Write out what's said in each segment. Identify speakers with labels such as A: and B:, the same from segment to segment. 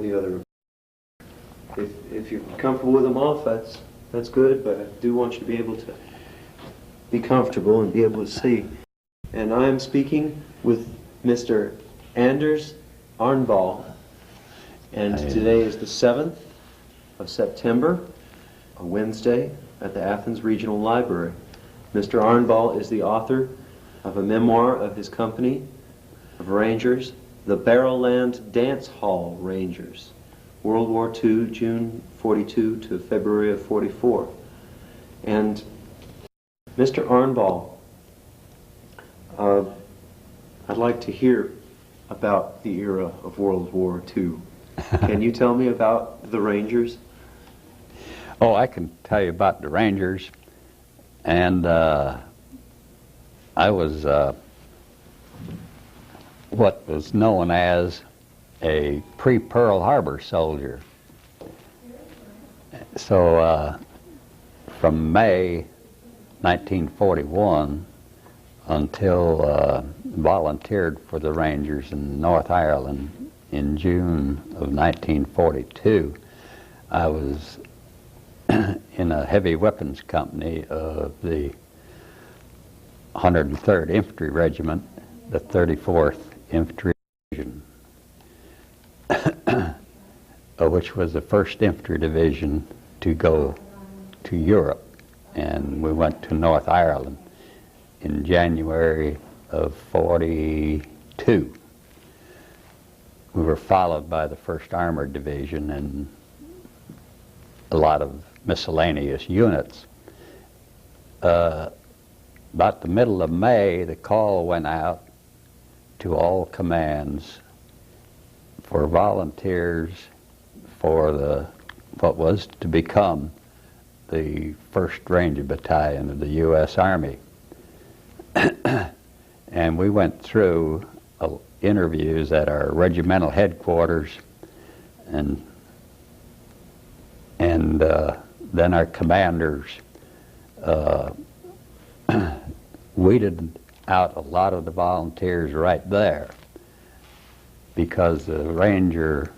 A: the other. If you're comfortable with them off, that's good, but I do want you to be able to be comfortable and be able to see. And I am speaking with Mr. Anders Arnball, and today is the 7th of September, a Wednesday, at the Athens Regional Library. Mr. Arnball is the author of a memoir of his company of Rangers, the Barrowland Dance Hall Rangers, World War II, June 42 to February of 44. And Mr. Arnball, I'd like to hear about the era of World War II. Can you tell me about the Rangers?
B: Oh, I can tell you about the Rangers. And I was what was known as a pre-Pearl Harbor soldier. So from May 1941 until volunteered for the Rangers in North Ireland in June of 1942, I was in a heavy weapons company of the 103rd Infantry Regiment, the 34th Infantry Division, which was the first infantry division to go to Europe. And we went to North Ireland in January of 42. We were followed by the 1st Armored Division and a lot of miscellaneous units. About the middle of May, the call went out to all commands for volunteers for what was to become the 1st Ranger Battalion of the U.S. Army. And we went through interviews at our regimental headquarters, and then our commanders weeded out a lot of the volunteers right there, because the Ranger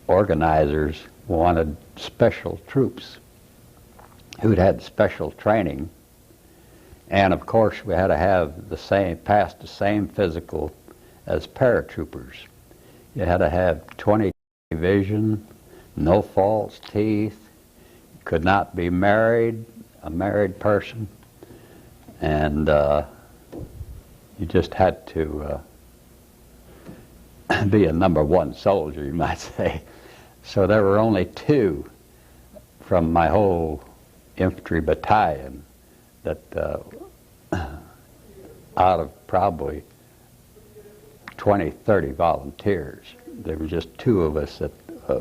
B: organizers wanted special troops who'd had special training, and of course we had to have pass the same physical as paratroopers. You had to have 20 vision, no false teeth, could not be married, a married person, and you just had to be a #1 soldier, you might say. So there were only 2 from my whole infantry battalion that out of probably 20, 30 volunteers, there were just 2 of us that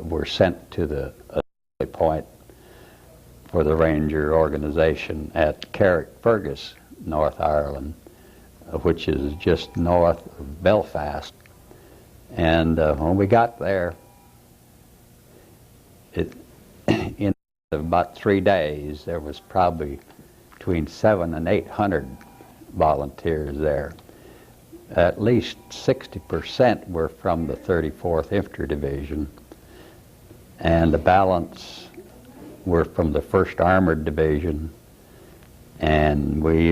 B: were sent to the assembly point for the Ranger organization at Carrickfergus, North Ireland, which is just north of Belfast. And when we got there, in about 3 days, there was probably between 700 and 800 volunteers there. At least 60% were from the 34th Infantry Division, and the balance were from the 1st Armored Division, and we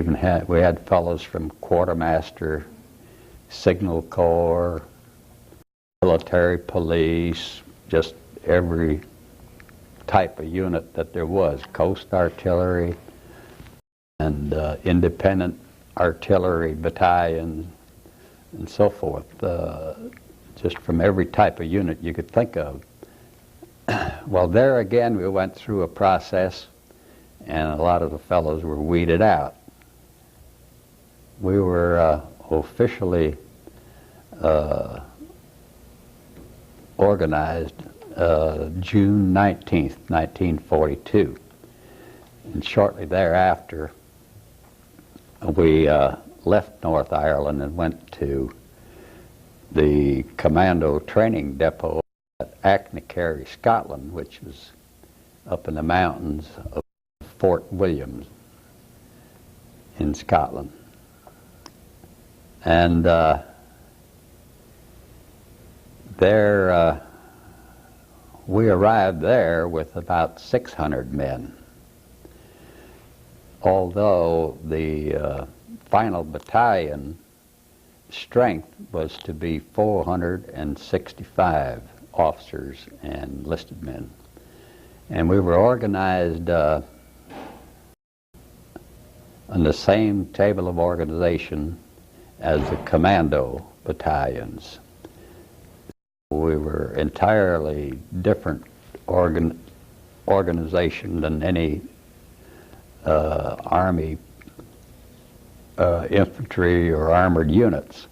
B: had fellows from Quartermaster, Signal Corps, military police, just every type of unit that there was, Coast Artillery and independent artillery battalions and so forth, just from every type of unit you could think of. Well, there again we went through a process, and a lot of the fellows were weeded out. We were officially organized June 19th, 1942. And shortly thereafter, we left North Ireland and went to the commando training depot at Athens-Clarke, Scotland, which was up in the mountains of Fort William in Scotland. And there, we arrived there with about 600 men. Although the final battalion strength was to be 465 officers and enlisted men. And we were organized on the same table of organization as the commando battalions. We were entirely different organization than any Army infantry or armored units.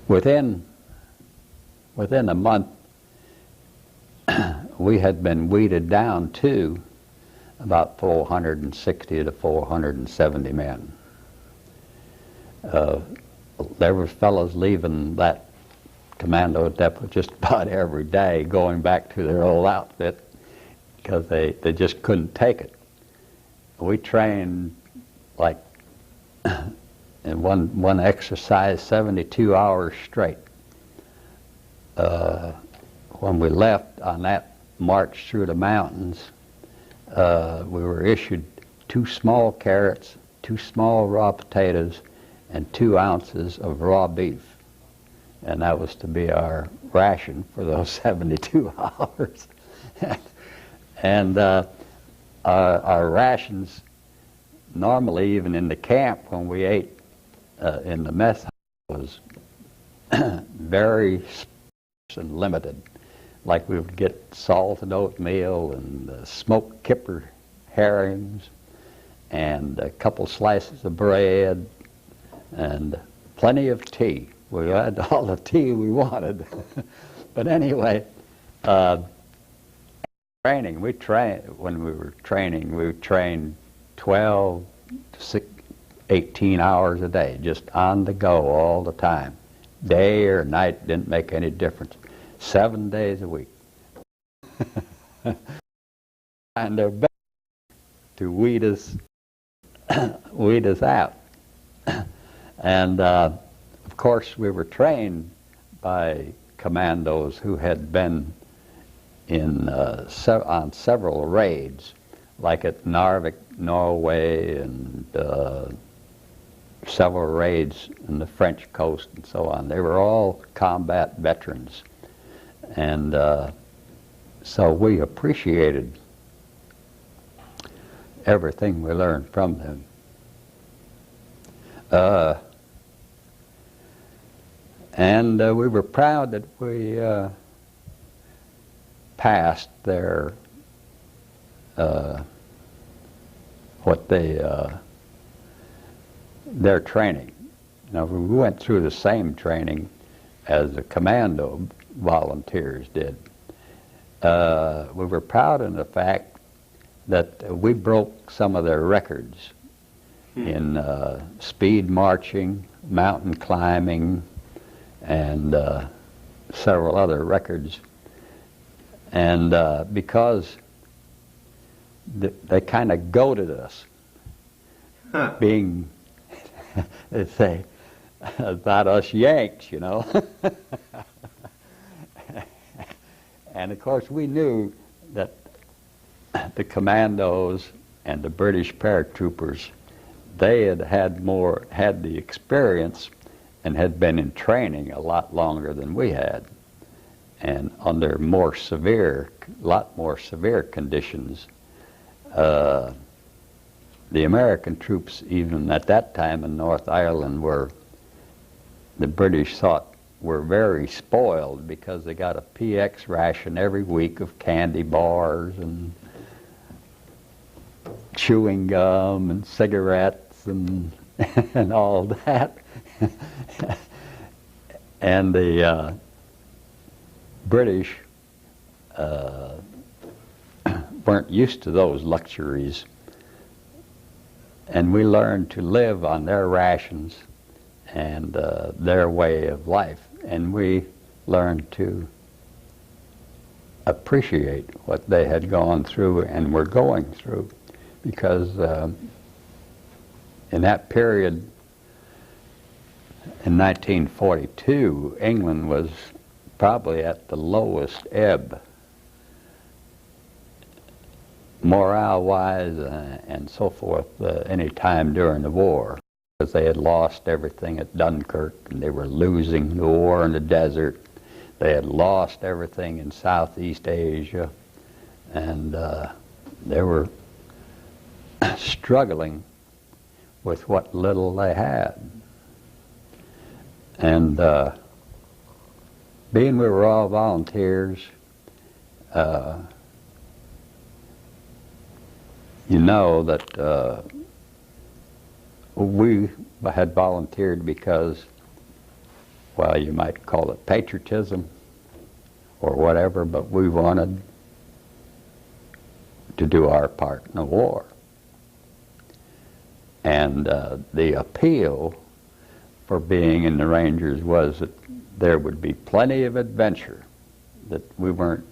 B: Within a month, we had been weeded down to about 460 to 470 men. There were fellows leaving that commando depot just about every day, going back to their old outfit because they just couldn't take it. We trained like in one exercise 72 hours straight. When we left on that march through the mountains, we were issued 2 small carrots, 2 small raw potatoes, and 2 ounces of raw beef. And that was to be our ration for those 72 hours. And our rations, normally even in the camp when we ate in the mess hall, was very sparse and limited. Like we would get salted oatmeal and smoked kipper herrings and a couple slices of bread and plenty of tea. We had all the tea we wanted. But anyway, training, when we were training, we trained 12 to 18 hours a day, just on the go all the time. Day or night didn't make any difference. 7 days a week. And they're best to weed us out. And of course we were trained by commandos who had been on several raids, like at Narvik, Norway, and several raids in the French coast and so on. They were all combat veterans. And so we appreciated everything we learned from them. And we were proud that we passed their their training. Now, we went through the same training as the commando volunteers did. We were proud of the fact that we broke some of their records in speed marching, mountain climbing, and several other records. And because they kind of goaded us, being, they say, about us Yanks, you know. And of course we knew that the commandos and the British paratroopers, they had the experience and had been in training a lot longer than we had, and under lot more severe conditions. The American troops, even at that time in North Ireland, the British thought were very spoiled because they got a PX ration every week of candy bars and chewing gum and cigarettes and and all that. And the British weren't used to those luxuries, and we learned to live on their rations and their way of life, and we learned to appreciate what they had gone through and were going through, because in that period, in 1942, England was probably at the lowest ebb, morale-wise and so forth, any time during the war, because they had lost everything at Dunkirk, and they were losing the war in the desert. They had lost everything in Southeast Asia, and they were struggling with what little they had. And being we were all volunteers, you know that we had volunteered because, well, you might call it patriotism or whatever, but we wanted to do our part in the war. And the appeal for being in the Rangers was that there would be plenty of adventure, that we weren't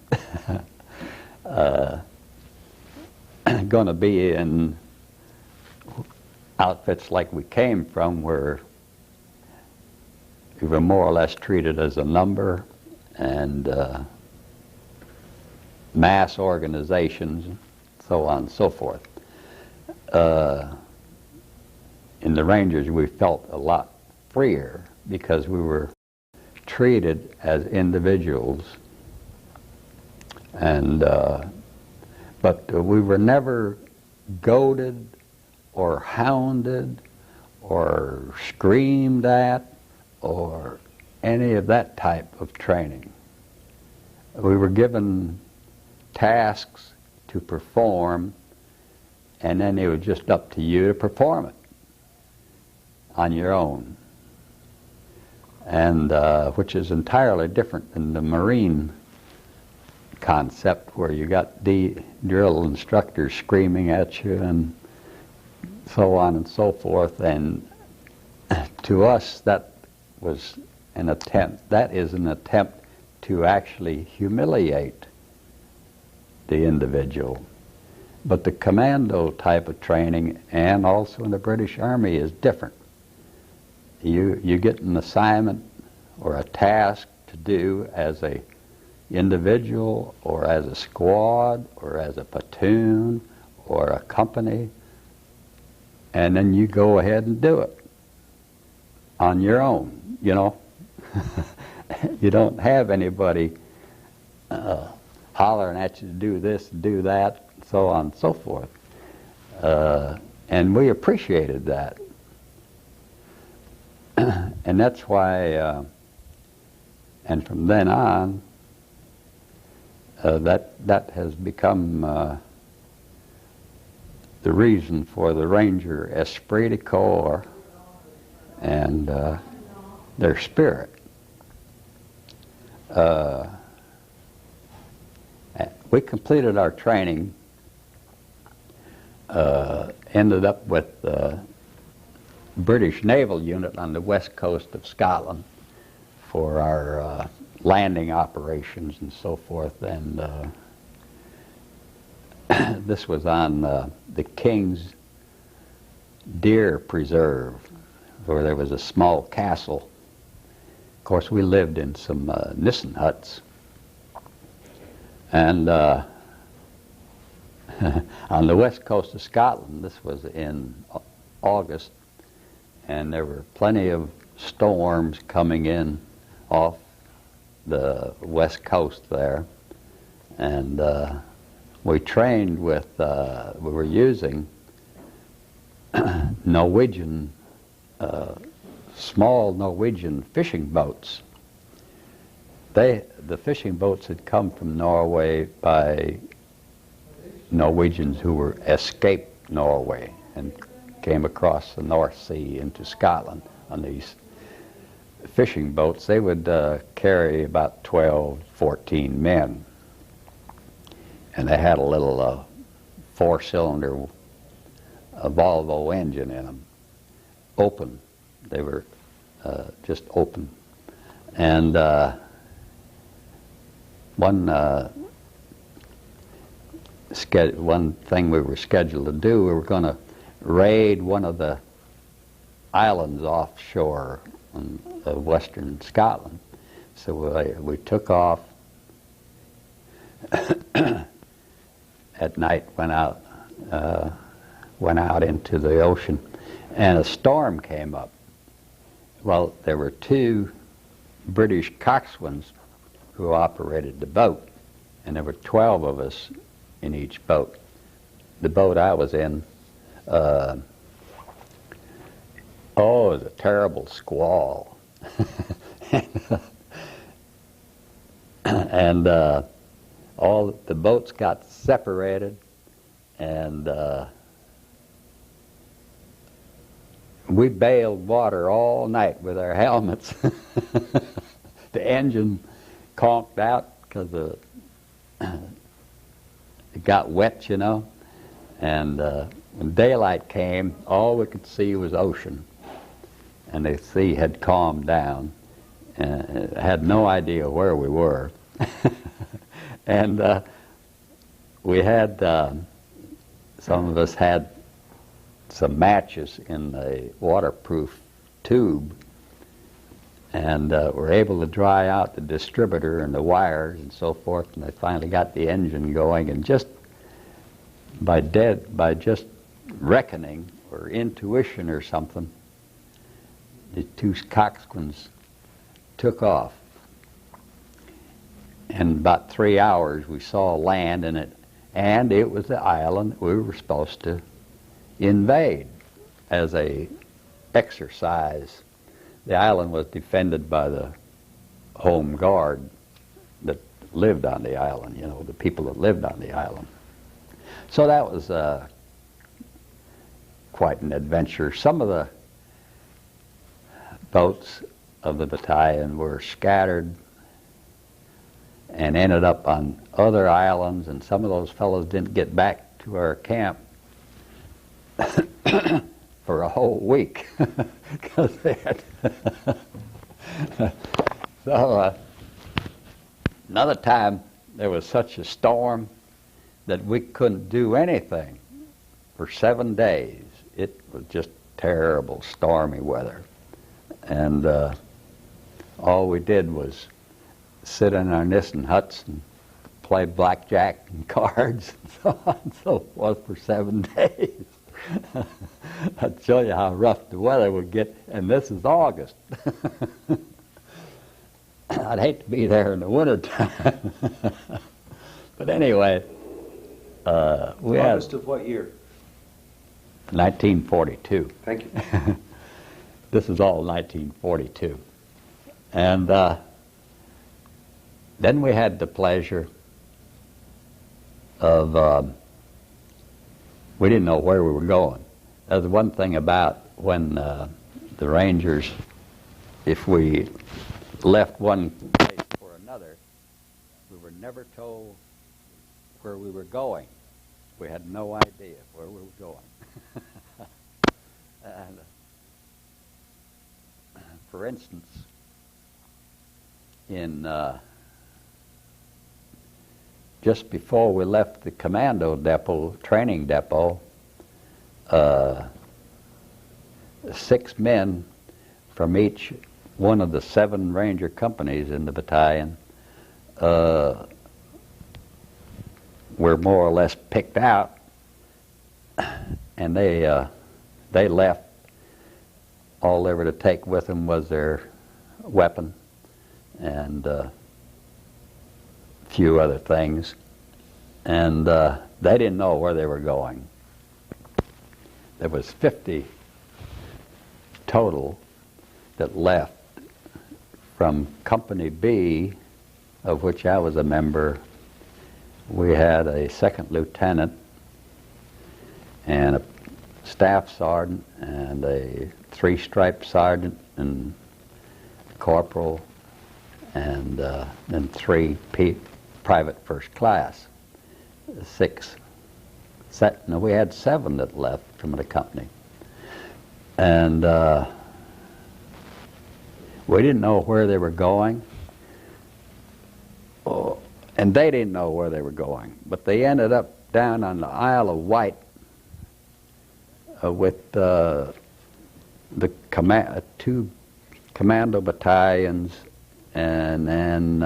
B: going to be in outfits like we came from, where we were more or less treated as a number, and mass organizations, so on and so forth. In the Rangers, we felt a lot freer because we were treated as individuals, and but we were never goaded or hounded or screamed at or any of that type of training. We were given tasks to perform, and then it was just up to you to perform it on your own, and which is entirely different than the Marine concept, where you got the drill instructors screaming at you and so on and so forth. And to us, that was an attempt, that is an attempt to actually humiliate the individual. But the commando type of training, and also in the British Army, is different. You get an assignment or a task to do as a individual or as a squad or as a platoon or a company, and then you go ahead and do it on your own, you know. You don't have anybody hollering at you to do this, do that, so on and so forth. And we appreciated that. And that's why, and from then on, that has become the reason for the Ranger esprit de corps and their spirit. We completed our training, ended up with the British Naval Unit on the west coast of Scotland for our landing operations and so forth, and this was on the King's Deer Preserve, where there was a small castle. Of course, we lived in some Nissen huts, and on the west coast of Scotland, this was in August, and there were plenty of storms coming in off the west coast there, and we trained with, we were using Norwegian, small Norwegian fishing boats. The fishing boats had come from Norway by Norwegians who were escaped Norway and came across the North Sea into Scotland on these fishing boats. They would carry about 12, 14 men. And they had a little four-cylinder Volvo engine in them, open. They were just open. And one thing we were scheduled to do, we were going to raid one of the islands offshore of western Scotland. So we took off at night, went out into the ocean, and a storm came up. Well, there were 2 British coxswains who operated the boat, and there were 12 of us in each boat. The boat I was in, it was a terrible squall. And all the boats got separated, and we bailed water all night with our helmets. The engine conked out because it got wet, you know. And when daylight came, all we could see was ocean. And the sea had calmed down. And had no idea where we were. And we had, some of us had some matches in a waterproof tube, and were able to dry out the distributor and the wires and so forth, and they finally got the engine going, and just by just reckoning or intuition or something, the 2 coxswains took off. In about 3 hours we saw land in it, and it was the island we were supposed to invade as a exercise. The island was defended by the home guard that lived on the island, you know, the people that lived on the island. So that was quite an adventure. Some of the boats of the battalion were scattered and ended up on other islands, and some of those fellows didn't get back to our camp for a whole week because they had so another time there was such a storm that we couldn't do anything for 7 days. It was just terrible stormy weather, and all we did was sit in our Nissen huts and play blackjack and cards and so on and so forth for 7 days. I'd show you how rough the weather would get, and this is August. I'd hate to be there in the wintertime. But anyway, we had...
A: August of what year?
B: 1942.
A: Thank you.
B: This is all 1942. And then we had the pleasure of, we didn't know where we were going. That was one thing about when the Rangers, if we left one place for another, we were never told where we were going. We had no idea where we were going. And, for instance, in just before we left the commando depot, training depot, 6 men from each one of the 7 Ranger companies in the battalion were more or less picked out, and they left. All they were to take with them was their weapon and a few other things, and they didn't know where they were going. There was 50 total that left from Company B, of which I was a member. We had a second lieutenant and a staff sergeant and a 3-stripe sergeant and corporal, and then 3 private first class. 6. No, we had 7 that left from the company. And we didn't know where they were going. Oh, and they didn't know where they were going. But they ended up down on the Isle of Wight with two commando battalions, and then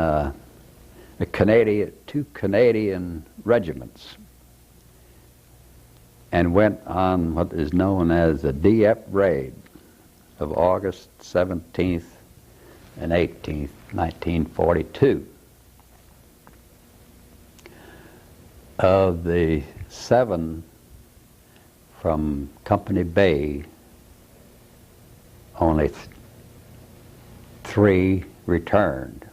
B: two Canadian regiments, and went on what is known as the Dieppe raid of August 17th and 18th, 1942. Of the 7 from Company B, only 3 returned.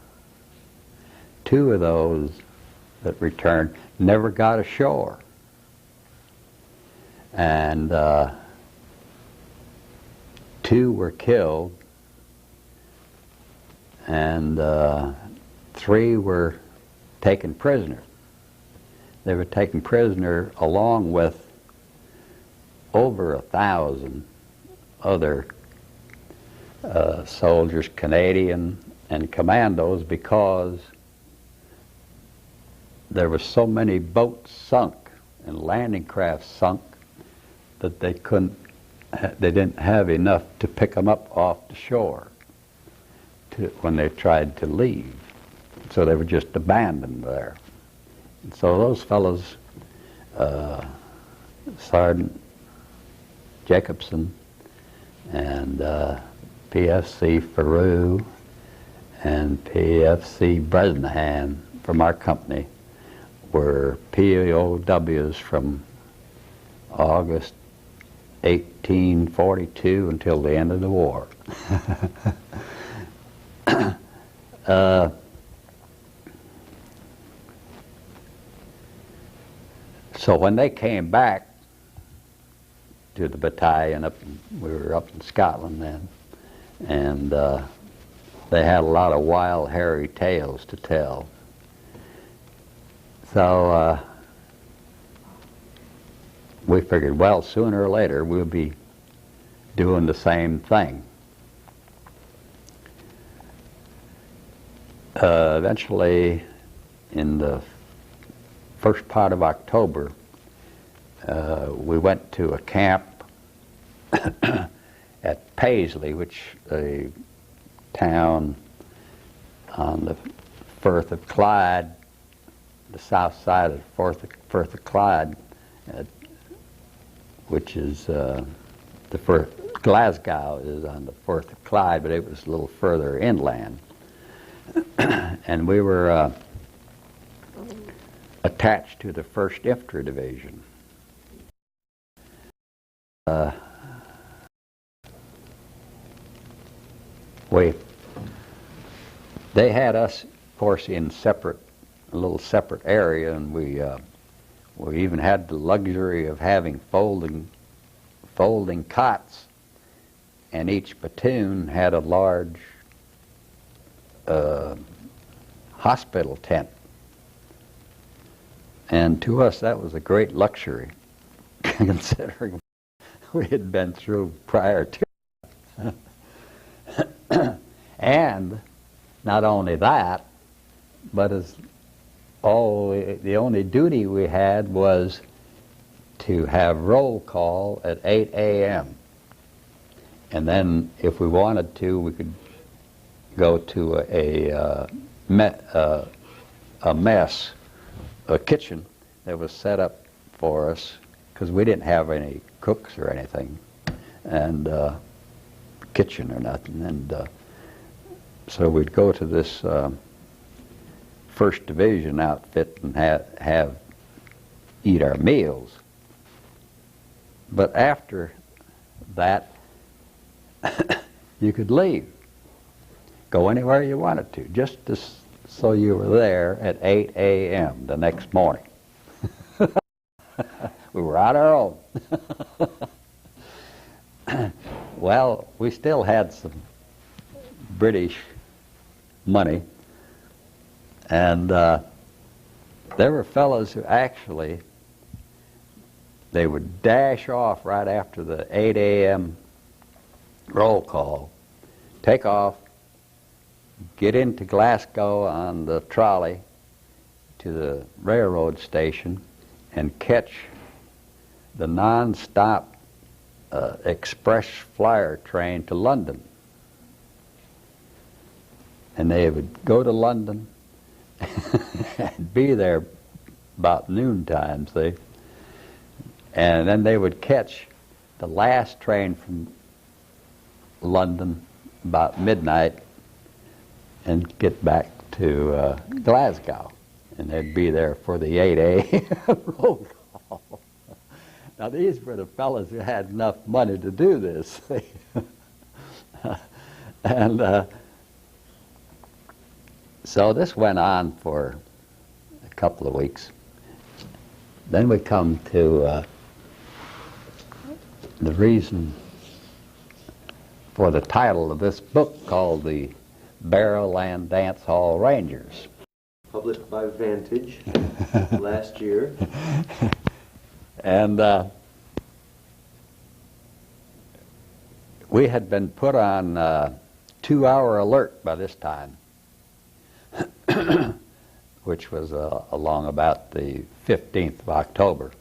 B: 2 of those that returned never got ashore. And 2 were killed, and 3 were taken prisoner. They were taken prisoner along with over 1,000 other soldiers, Canadian and commandos, because there were so many boats sunk and landing craft sunk that they didn't have enough to pick them up off the shore when they tried to leave. So they were just abandoned there. And so those fellows, Sergeant Jacobson and PFC Faroux and PFC Bresnahan from our company, were POWs from August 1842 until the end of the war. So when they came back to the battalion, we were up in Scotland then, and they had a lot of wild, hairy tales to tell. So we figured, well, sooner or later we'll be doing the same thing. Eventually, in the first part of October, we went to a camp at Paisley, which a town on the Firth of Clyde, the south side of the Firth of Clyde, which is Glasgow is on the Firth of Clyde, but it was a little further inland. And we were attached to the 1st Infantry Division. They had us, of course, in a little separate area, and we even had the luxury of having folding cots, and each platoon had a large hospital tent. And to us, that was a great luxury, considering we had been through prior to. And not only that, but the only duty we had was to have roll call at 8 a.m. And then, if we wanted to, we could go to a mess, a kitchen that was set up for us, because we didn't have any cooks or anything, and kitchen or nothing. And so we'd go to this 1st Division outfit and eat our meals. But after that, you could leave, go anywhere you wanted to, just so you were there at 8 a.m. the next morning. We were on our own. Well, we still had some British money, and there were fellows who actually, they would dash off right after the 8 a.m. roll call, take off, get into Glasgow on the trolley to the railroad station, and catch the non-stop express flyer train to London. And they would go to London and be there about noontime, see? And then they would catch the last train from London about midnight and get back to Glasgow. And they'd be there for the 8 a.m. roll call. Now, these were the fellas who had enough money to do this. And so this went on for a couple of weeks. Then we come to the reason for the title of this book, called The Barrowland Dance Hall Rangers.
A: Published by Vantage last year.
B: And we had been put on 2-hour alert by this time, which was along about the 15th of October,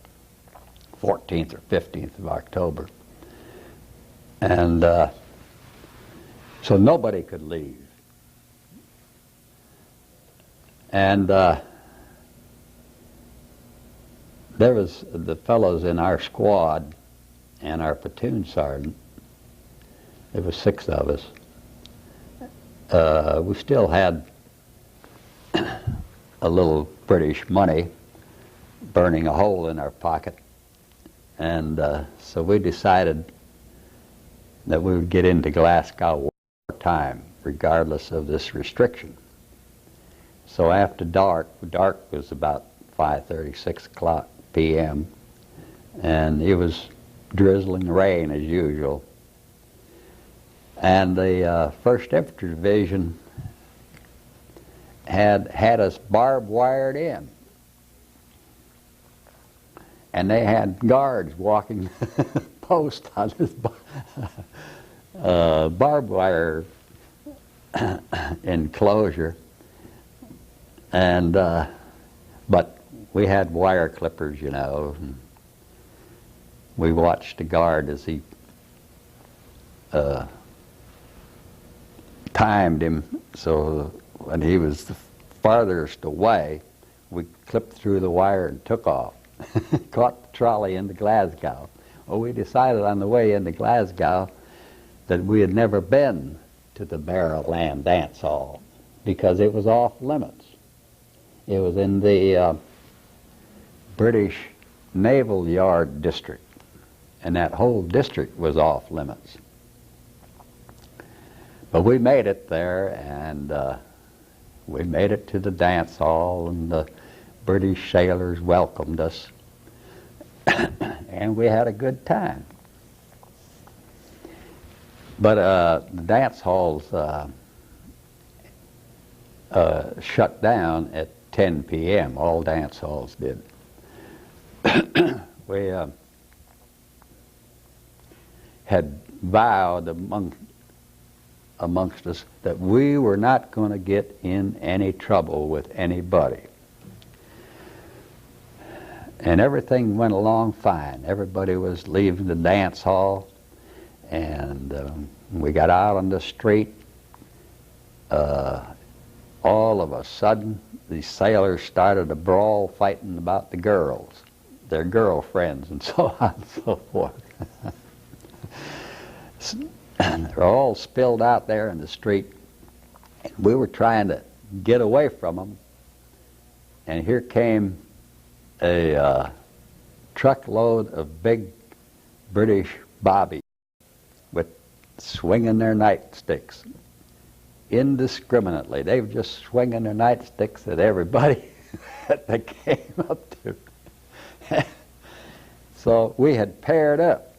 B: 14th or 15th of October. And so nobody could leave. And there was the fellows in our squad and our platoon sergeant. There was 6 of us. We still had a little British money burning a hole in our pocket. And so we decided that we would get into Glasgow wartime, regardless of this restriction. So after dark was about 5:30, 6 o'clock p.m., and it was drizzling rain as usual. And the 1st Infantry Division had us barbed wired in. And they had guards walking post on this barbed wire enclosure. And but we had wire clippers, you know. And we watched the guard as he timed him, so when he was the farthest away, we clipped through the wire and took off. Caught the trolley into Glasgow. Well, we decided on the way into Glasgow that we had never been to the Barrowland Dance Hall because it was off limits. It was in the British Naval Yard district, and that whole district was off limits. But we made it there, and we made it to the dance hall, and the British sailors welcomed us, and we had a good time. But the dance halls shut down at 10 p.m. All dance halls did. We had vowed amongst us that we were not going to get in any trouble with anybody. And everything went along fine. Everybody was leaving the dance hall, and we got out on the street. All of a sudden, the sailors started a brawl fighting about the girls, their girlfriends, and so on and so forth. And they're all spilled out there in the street. We were trying to get away from them, and here came a truckload of big British bobbies with swinging their nightsticks indiscriminately. They were just swinging their nightsticks at everybody that they came up to. So we had paired up,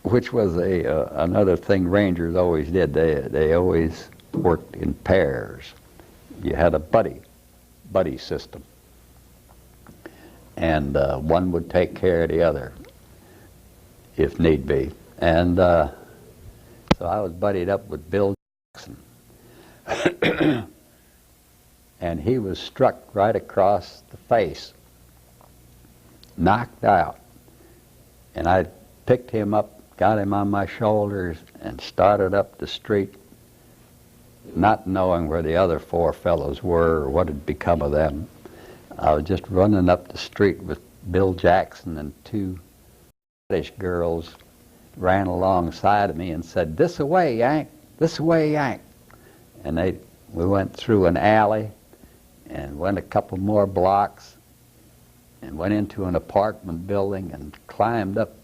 B: which was another thing Rangers always did. They always worked in pairs. You had a buddy system, and one would take care of the other if need be. And so I was buddied up with Bill Jackson, and he was struck right across the face, knocked out. And I picked him up, got him on my shoulders, and started up the street, not knowing where the other 4 fellows were or what had become of them. I was just running up the street with Bill Jackson, and 2 British girls ran alongside of me and said, "This away, Yank, this way, Yank." And we went through an alley and went a couple more blocks and went into an apartment building and climbed up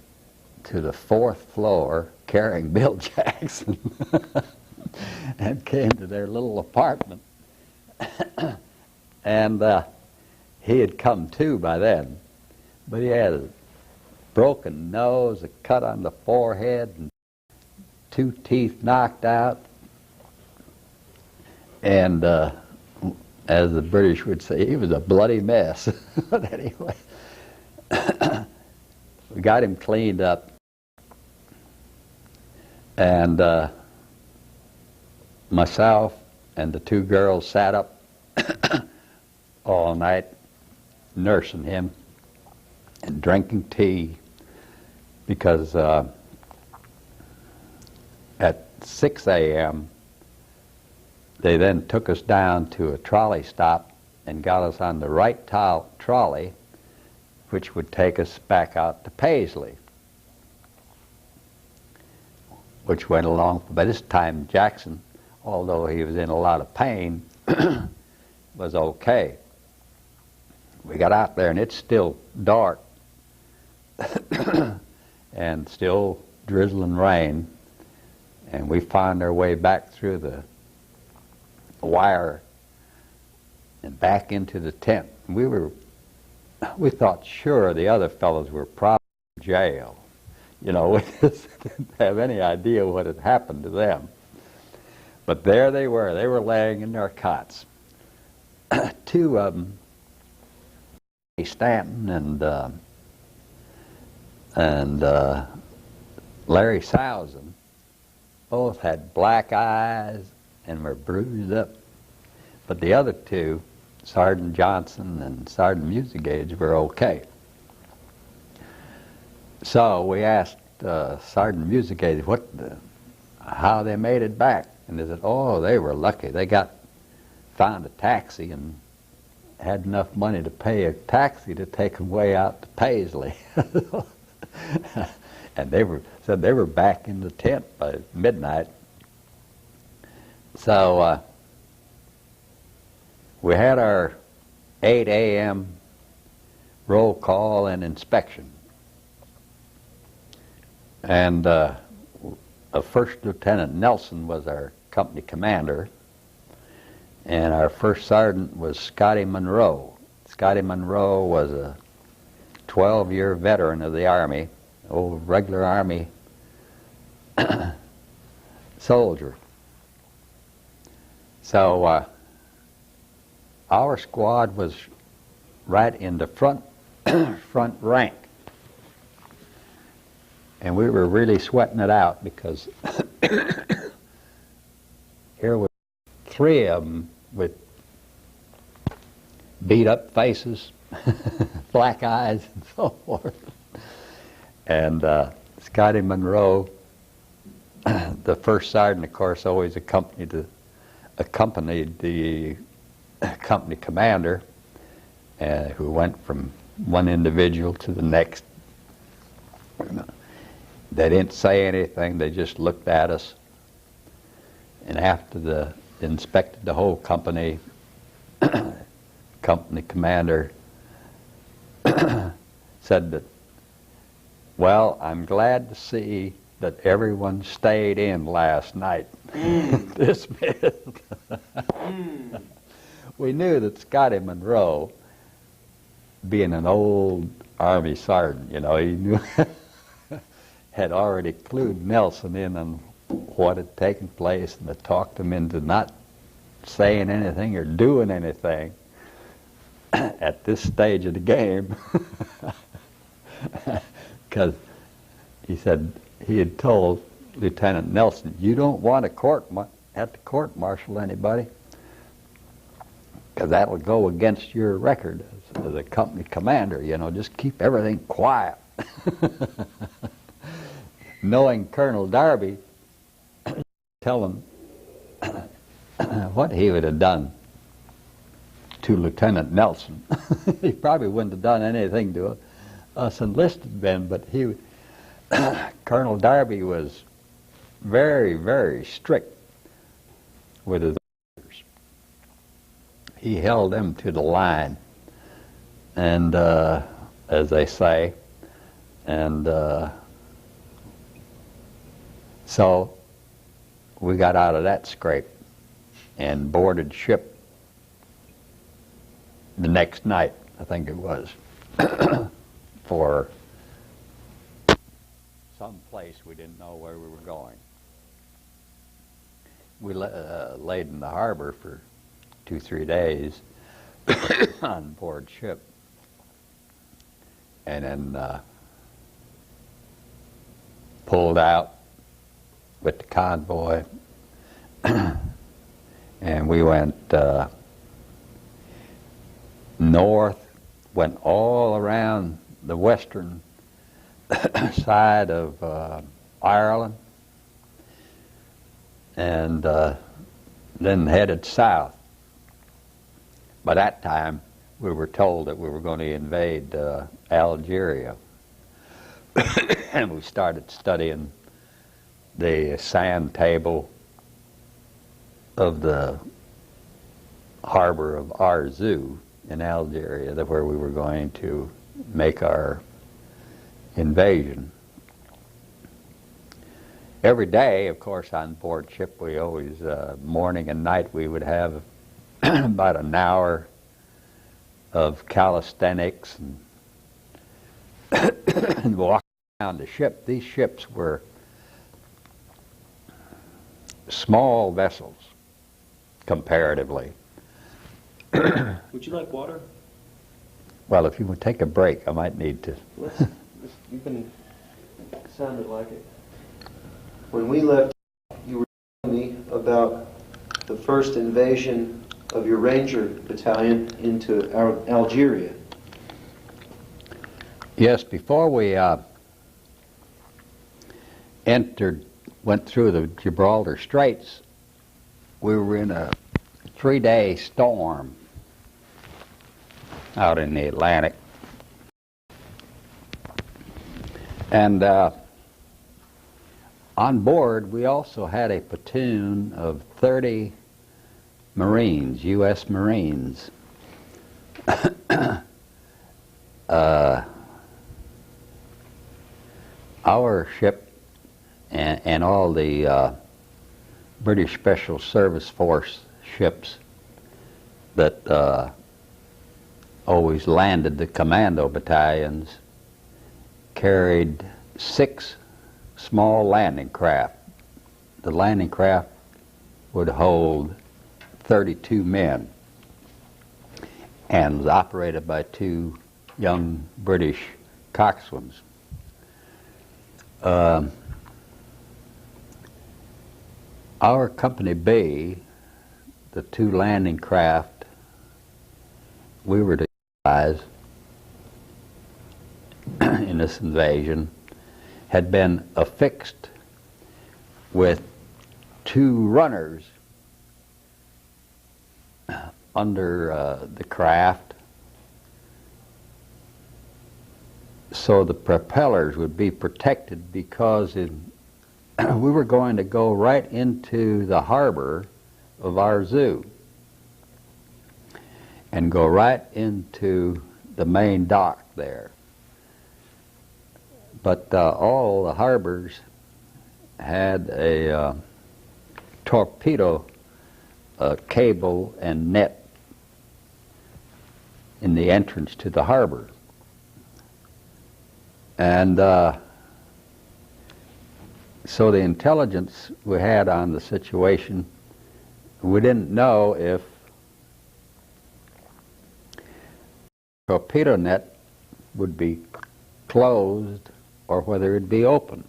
B: to the 4th floor carrying Bill Jackson and came to their little apartment. And he had come to by then, but he had a broken nose, a cut on the forehead, and 2 teeth knocked out. And as the British would say, he was a bloody mess. But anyway, we got him cleaned up, and myself and the 2 girls sat up all night nursing him and drinking tea, because at 6 a.m. they then took us down to a trolley stop and got us on the right trolley, which would take us back out to Paisley, which went along. By this time, Jackson, although he was in a lot of pain, was okay. We got out there, and it's still dark and still drizzling rain, and we found our way back through the wire and back into the tent. We thought sure the other fellows were probably in jail. You know, we just didn't have any idea what had happened to them. But there they were laying in their cots. 2 of them, Stanton and Larry Sousen, both had black eyes and were bruised up. But the other 2, Sergeant Johnson and Sergeant Musegage, were okay. So we asked Sergeant Musegage how they made it back. And they said, oh, they were lucky. They found a taxi and had enough money to pay a taxi to take them way out to Paisley. And said they were back in the tent by midnight. So we had our 8 a.m. roll call and inspection. And First Lieutenant Nelson was our company commander, and our first sergeant was Scotty Monroe. Scotty Monroe was a 12-year veteran of the Army, old regular Army soldier. So our squad was right in the front rank, and we were really sweating it out because here were 3 of them with beat up faces, black eyes, and so forth. And Scotty Monroe, the first sergeant, of course, always accompanied the company commander, who went from one individual to the next. They didn't say anything, they just looked at us. And after they inspected the whole company, company commander said that, well, I'm glad to see that everyone stayed in last night. Dismissed. We knew that Scotty Monroe, being an old Army sergeant, you know, he knew had already clued Nelson in on what had taken place and had talked him into not saying anything or doing anything at this stage of the game. Because he said he had told Lieutenant Nelson, you don't want to have to court-martial anybody, because that'll go against your record as a company commander, you know, just keep everything quiet. Knowing Colonel Darby, tell him what he would have done to Lieutenant Nelson. He probably wouldn't have done anything to us enlisted men, but Colonel Darby was very, very strict with his orders. He held them to the line, and as they say, and so we got out of that scrape and boarded ship the next night, I think it was, for some place we didn't know where we were going. We laid in the harbor for 2-3 days on board ship, and then pulled out with the convoy, and we went north, went all around the western side of Ireland, and then headed south. By that time, we were told that we were going to invade Algeria, and we started studying the sand table of the harbor of Arzew in Algeria, where we were going to make our invasion. Every day, of course, on board ship, we always, morning and night, we would have about an hour of calisthenics and walk around the ship. These ships were small vessels, comparatively.
A: Would you like water?
B: Well, if you would take a break, I might need to.
A: You've been sounded like it. When we left, you were telling me about the first invasion of your Ranger battalion into Algeria.
B: Yes, before we went through the Gibraltar Straits, we were in a 3-day storm out in the Atlantic. And on board, we also had a platoon of 30 Marines, U.S. Marines. Our ship and all the British Special Service Force ships that always landed the commando battalions carried 6 small landing craft. The landing craft would hold 32 men and was operated by 2 young British coxswains. Our Company B, the 2 landing craft we were to utilize in this invasion had been affixed with 2 runners under the craft, so the propellers would be protected, because we were going to go right into the harbor of Arzew and go right into the main dock there. But all the harbors had a torpedo cable and net in the entrance to the harbor. And so the intelligence we had on the situation, we didn't know if torpedo net would be closed or whether it'd be open,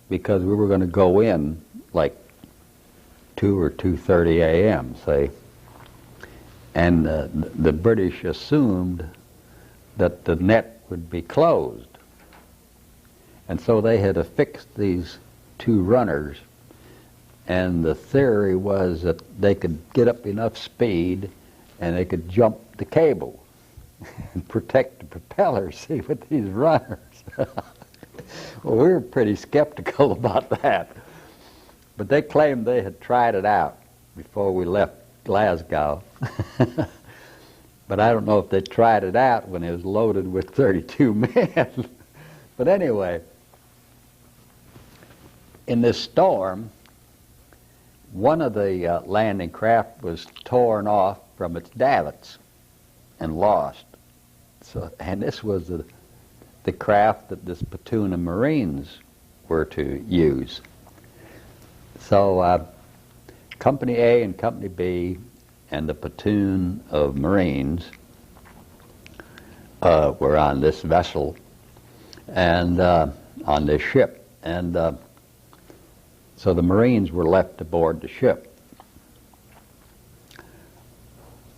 B: because we were going to go in like 2 or 2:30 a.m., say. And the British assumed that the net would be closed. And so they had affixed these two runners, and the theory was that they could get up enough speed and they could jump the cable and protect the propeller, see, with these runners. Well, we were pretty skeptical about that. But they claimed they had tried it out before we left Glasgow. But I don't know if they tried it out when it was loaded with 32 men. But anyway, in this storm, one of the landing craft was torn off from its davits and lost. So, and this was the craft that this platoon of Marines were to use. So Company A and Company B and the platoon of Marines were on this vessel and on this ship. And so the Marines were left aboard the ship.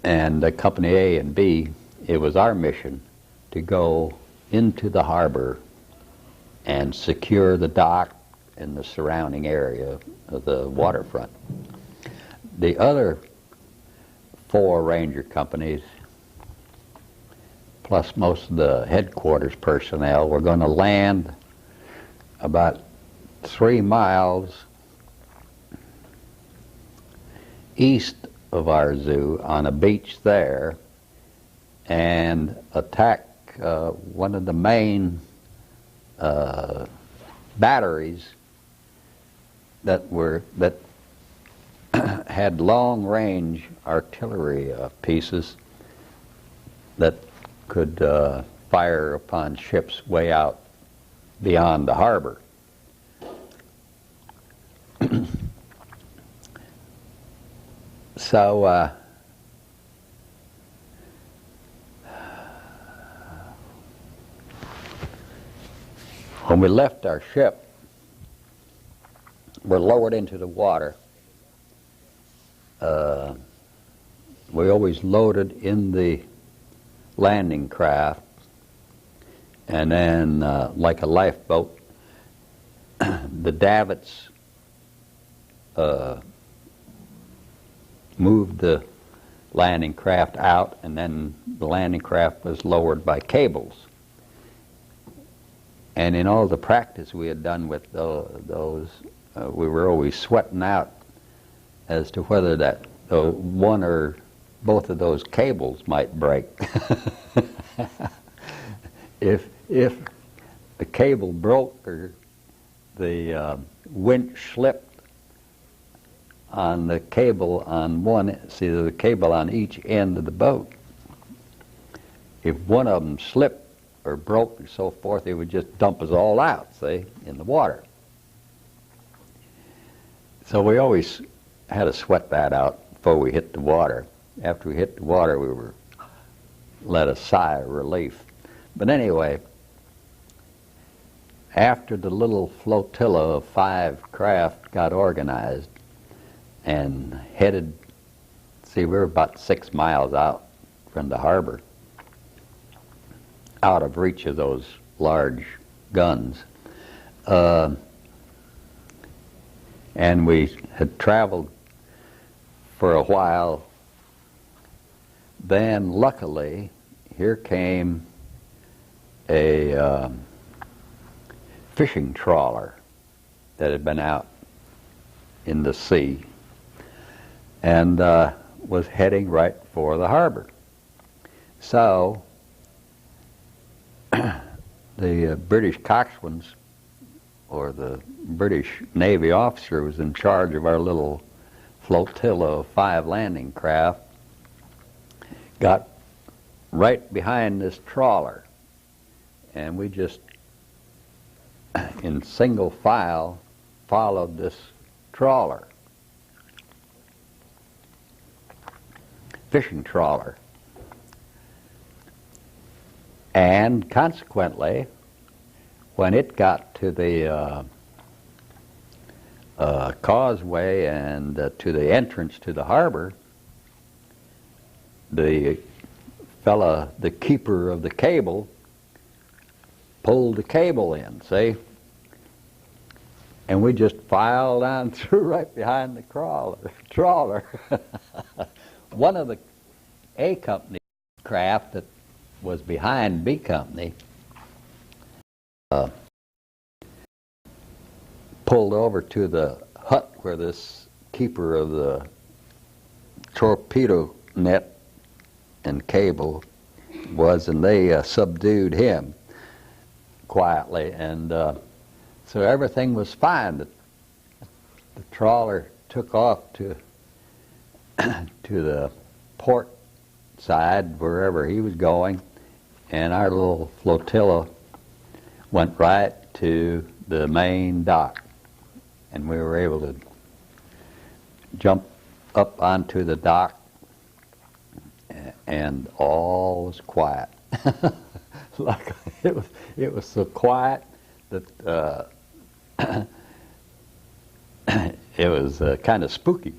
B: And Company A and B, it was our mission to go into the harbor and secure the dock and the surrounding area of the waterfront. The other 4 ranger companies, plus most of the headquarters personnel, were going to land about 3 miles east of our zoo on a beach there and attack one of the main batteries that had long-range artillery pieces that could fire upon ships way out beyond the harbor. So when we left our ship, we're lowered into the water. We always loaded in the landing craft, and then like a lifeboat, the davits moved the landing craft out, and then the landing craft was lowered by cables. And in all the practice we had done with those, we were always sweating out as to whether that one or both of those cables might break. If the cable broke or the winch slipped on the cable on one, see, there's a cable on each end of the boat. If one of them slipped or broke and so forth, it would just dump us all out, see, in the water. So we always had to sweat that out before we hit the water. After we hit the water, we were let a sigh of relief. But anyway, after the little flotilla of 5 craft got organized and headed, see, we were about 6 miles out from the harbor, out of reach of those large guns. And we had traveled for a while. Then, luckily, here came a fishing trawler that had been out in the sea and was heading right for the harbor. So the British coxswains, or the British Navy officer, was in charge of our little flotilla of 5 landing craft, got right behind this trawler, and we just in single file followed this trawler, fishing trawler. And consequently, when it got to the causeway and to the entrance to the harbor, the fella, the keeper of the cable, pulled the cable in, see? and we just filed on through right behind the trawler. One of the A Company craft that was behind B Company pulled over to the hut where this keeper of the torpedo net and cable was, and they subdued him quietly, and so everything was fine. The trawler took off to to the port side, wherever he was going, and our little flotilla went right to the main dock, and we were able to jump up onto the dock, and all was quiet. Like it was so quiet that it was kind of spooky,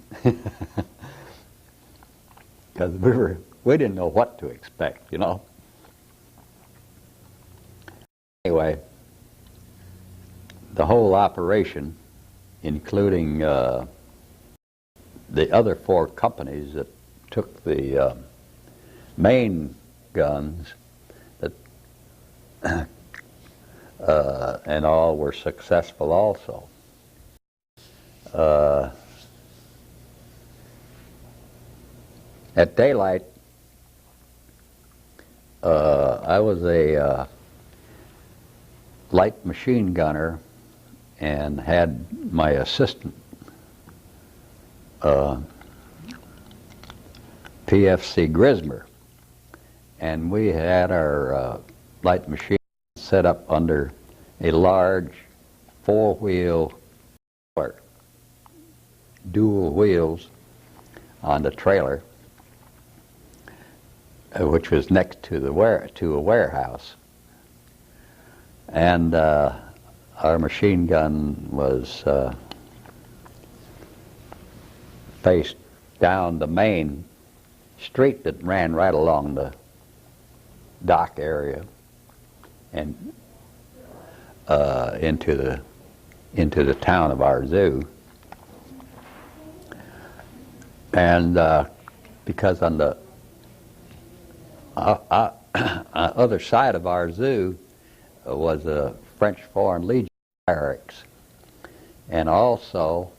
B: because we didn't know what to expect, you know. Anyway, the whole operation, including the other 4 companies that took the main guns, that and all were successful also. At daylight, I was a light machine gunner and had my assistant, PFC Grismer, and we had our light machine set up under a large 4-wheel, dual wheels on the trailer, which was next to a warehouse, and our machine gun was faced down the main street that ran right along the dock area and into the town of our zoo. And because on the other side of our zoo was a French Foreign Legion barracks, and also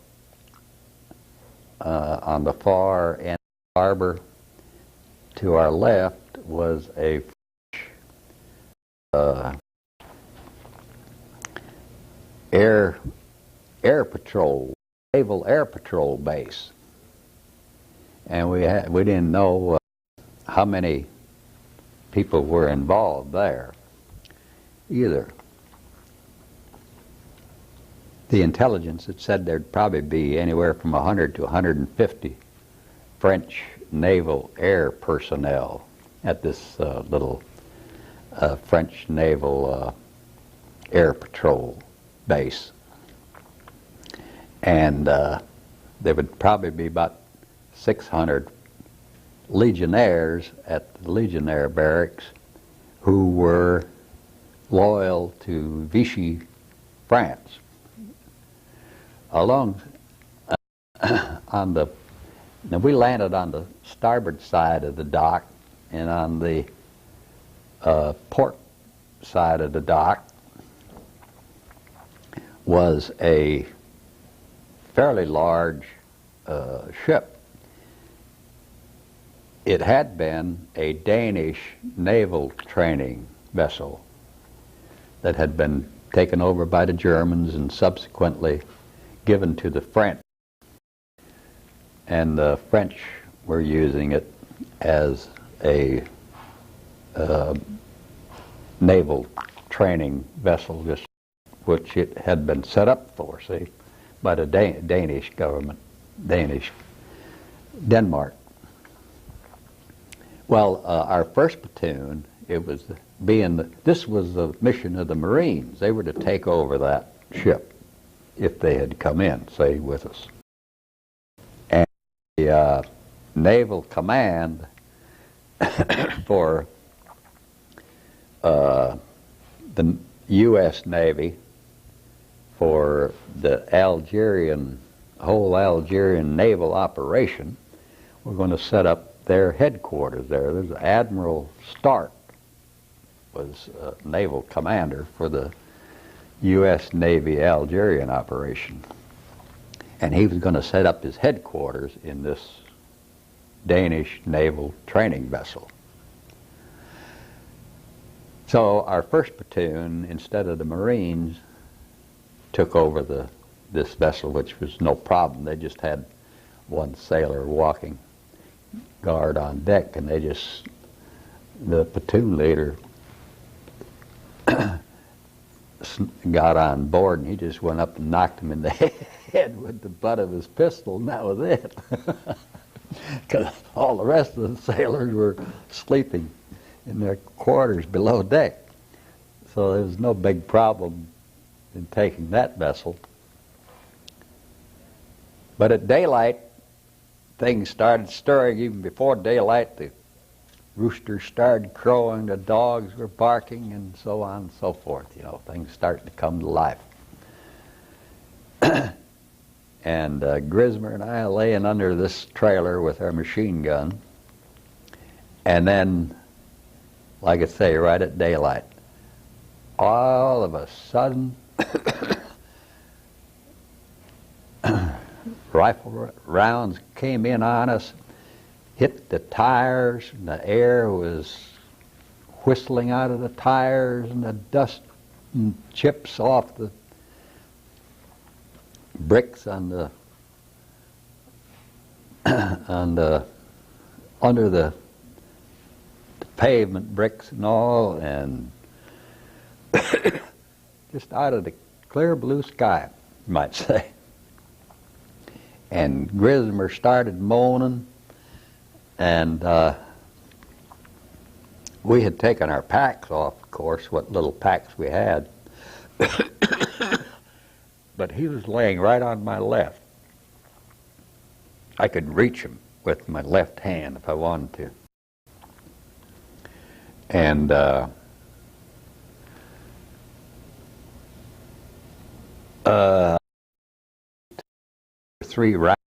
B: on the far end of the harbor to our left was a French air patrol, naval air patrol base, and we didn't know how many people were involved there either. The intelligence had said there'd probably be anywhere from 100 to 150 French naval air personnel at this little French naval air patrol base. And there would probably be about 600 legionnaires at the Legionnaire barracks who were loyal to Vichy France. Now we landed on the starboard side of the dock, and on the port side of the dock was a fairly large ship. It had been a Danish naval training vessel that had been taken over by the Germans and subsequently given to the French. And the French were using it as a naval training vessel, just which it had been set up for, see, by the Danish government, Denmark. Well, our first platoon, this was the mission of the Marines. They were to take over that ship if they had come in, say, with us. And the naval command for the U.S. Navy for the whole Algerian naval operation. We're going to set up their headquarters there. There's Admiral Stark was naval commander for the U.S. Navy Algerian operation. And he was going to set up his headquarters in this Danish naval training vessel. So our first platoon, instead of the Marines, took over this vessel, which was no problem. They just had one sailor walking guard on deck, and the platoon leader got on board, and he just went up and knocked him in the head with the butt of his pistol, and that was it. Because all the rest of the sailors were sleeping in their quarters below deck. So there was no big problem in taking that vessel. But at daylight, things started stirring. Even before daylight, the roosters started crowing, the dogs were barking, and so on and so forth. You know, things started to come to life. And Grismer and I laying under this trailer with our machine gun. And then, like I say, right at daylight, all of a sudden, rifle rounds came in on us, hit the tires, and the air was whistling out of the tires, and the dust and chips off the bricks on the under the pavement bricks and all, and just out of the clear blue sky, you might say. And Grismer started moaning, and we had taken our packs off, of course, what little packs we had. But he was laying right on my left. I could reach him with my left hand if I wanted to. And 3 rounds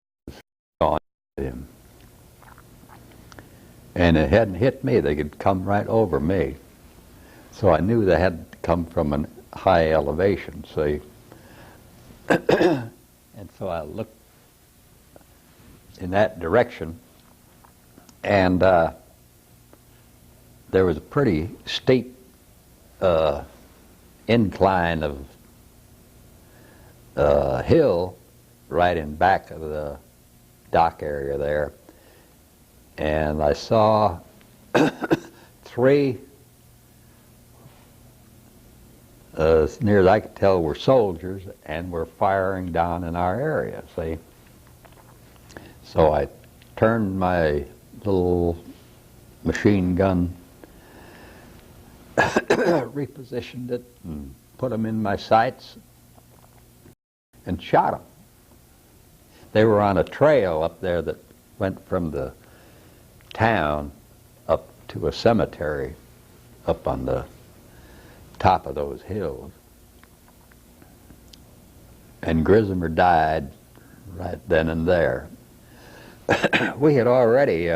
B: on him. And it hadn't hit me. They could come right over me. So I knew they had to come from a high elevation, see. And so I looked in that direction, and there was a pretty steep incline of hill right in back of the dock area there, and I saw 3, as near as I could tell, were soldiers and were firing down in our area, see. So I turned my little machine gun, repositioned it, and put them in my sights, and shot them. They were on a trail up there that went from the town up to a cemetery up on the top of those hills. And Grismer died right then and there. We had already,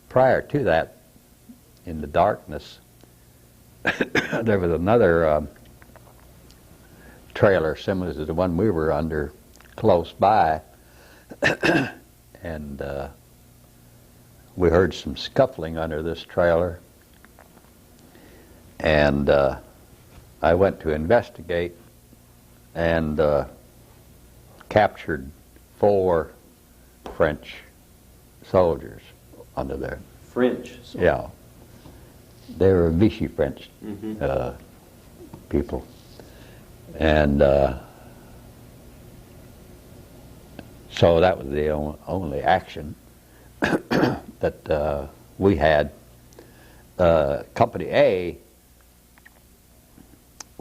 B: prior to that, in the darkness, there was another trailer similar to the one we were under close by, and we heard some scuffling under this trailer, and I went to investigate and captured 4 French soldiers under there.
A: French?
B: Yeah. They were Vichy French people. And so that was the only action that we had. Company A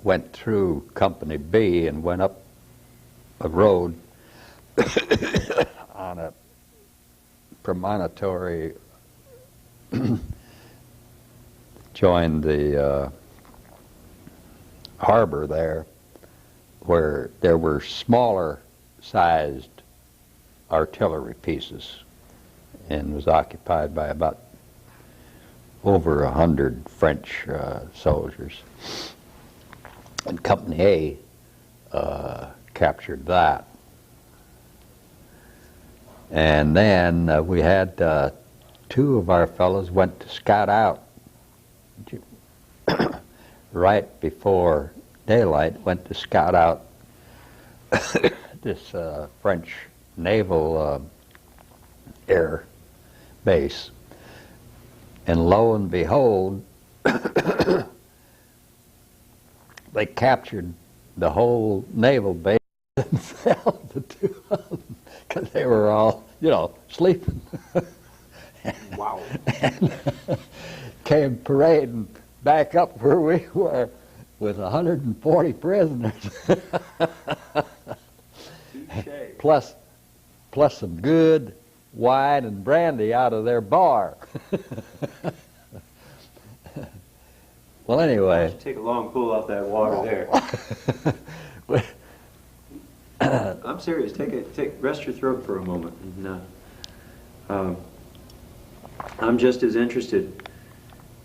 B: went through Company B and went up a road on a promontory, joined the harbor there, where there were smaller sized artillery pieces, and was occupied by about over 100 French soldiers. And Company A captured that. And then we had two of our fellows went to scout out right before daylight, went to scout out this French naval air base. And lo and behold, they captured the whole naval base themselves, the two of them, because they were all, sleeping.
A: Wow.
B: And came parading back up where we were with 140 prisoners. plus some good wine and brandy out of their bar. Well, anyway.
A: You should take a long pull off that water there. I'm serious. Rest your throat for a moment. And, I'm just as interested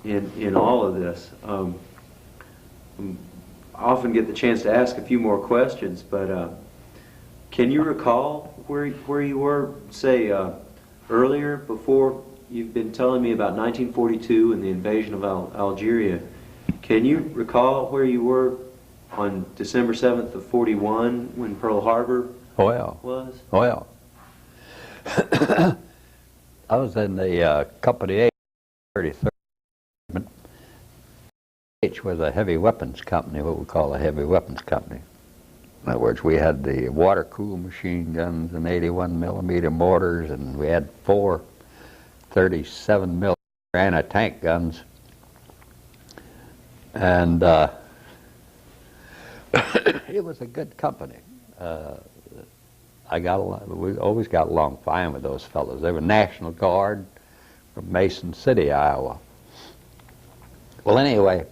A: in all of this. I often get the chance to ask a few more questions, but can you recall where you were, say, earlier, before you've been telling me about 1942 and the invasion of Algeria? Can you recall where you were on December 7th of 41 when Pearl Harbor was?
B: Well, I was in the Company A, 33rd Regiment, which was a heavy weapons company, what we call a heavy weapons company. In other words, we had the water-cooled machine guns and 81mm mortars, and we had 4 37mm anti-tank guns. And it was a good company. We always got along fine with those fellows. They were National Guard from Mason City, Iowa. Well, anyway,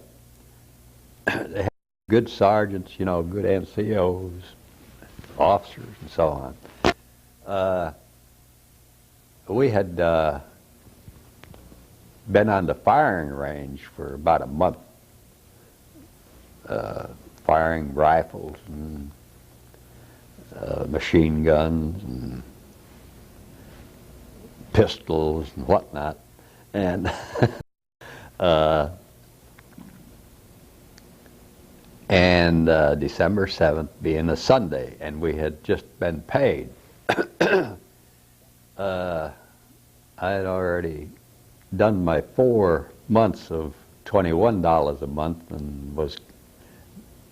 B: they had good sergeants, good NCOs, officers, and so on. We had been on the firing range for about a month, firing rifles and machine guns and pistols and whatnot, and December 7th being a Sunday, and we had just been paid. I had already done my 4 months of $21 a month and was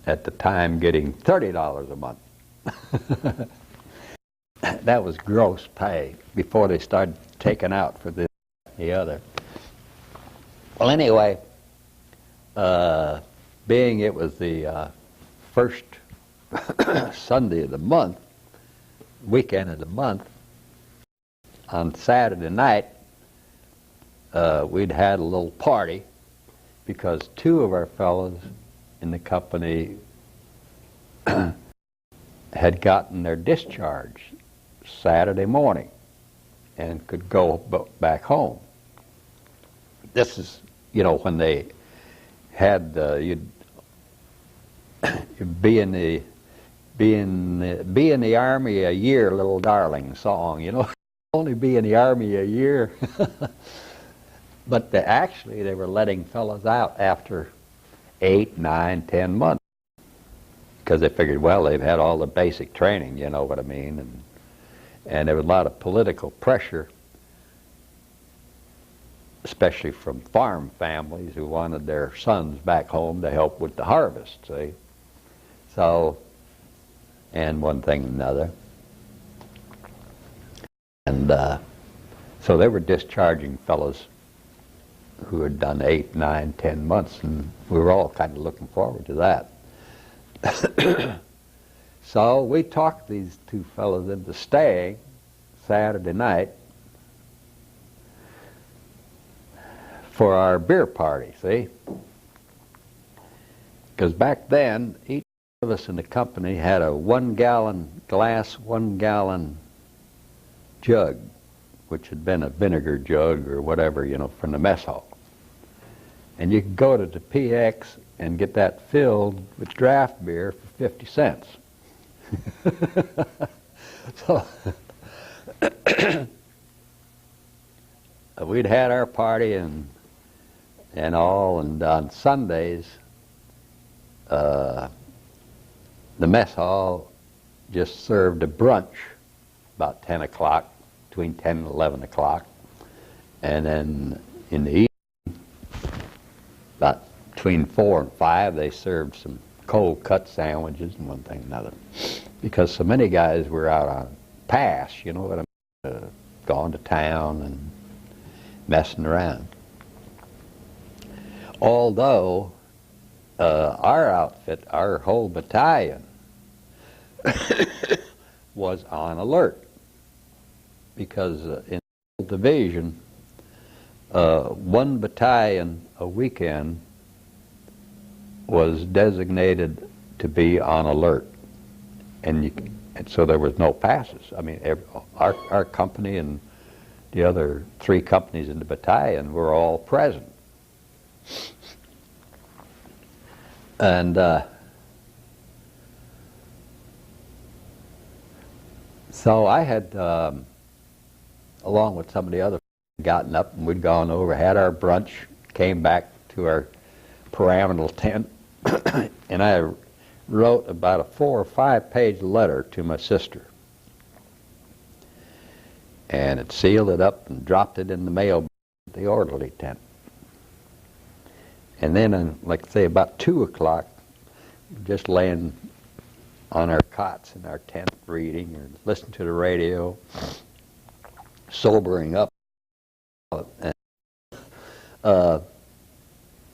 B: at the time getting $30 a month. That was gross pay before they started taking out for this and the other. Well, anyway, being it was the first Sunday of the month, weekend of the month, on Saturday night, we'd had a little party because 2 of our fellows in the company had gotten their discharge Saturday morning and could go back home. This is, when they had you'd be in the army a year, little darling song, only be in the army a year. But they were letting fellows out after 8, 9, 10 months. Because they figured, well, they've had all the basic training, you know what I mean? And there was a lot of political pressure, especially from farm families who wanted their sons back home to help with the harvest, see? So, and one thing and another. And so they were discharging fellows who had done 8, 9, 10 months, and we were all kind of looking forward to that. So we talked these 2 fellows into staying Saturday night for our beer party, see? Because back then, each of us in the company had a 1-gallon glass, 1-gallon jug, which had been a vinegar jug or whatever, you know, from the mess hall. And you could go to the PX and get that filled with draft beer for 50 cents. So we'd had our party and all, and on Sundays, the mess hall just served a brunch about 10 o'clock, between 10 and 11 o'clock. And then in the evening, about between 4 and 5, they served some cold cut sandwiches and one thing and another. Because so many guys were out on pass, you know what I mean, gone to town and messing around. Although our outfit, our whole battalion, was on alert, because in the division, one battalion a weekend was designated to be on alert, and so there was no passes. I mean, our company and the other 3 companies in the battalion were all present. And so I had, along with some of the other, gotten up and we'd gone over, had our brunch, came back to our pyramidal tent, and I wrote about a 4 or 5 page letter to my sister. And it sealed it up and dropped it in the mail at the orderly tent. And then, like say, about 2 o'clock, just laying on our cots in our tent, reading or listening to the radio, sobering up. And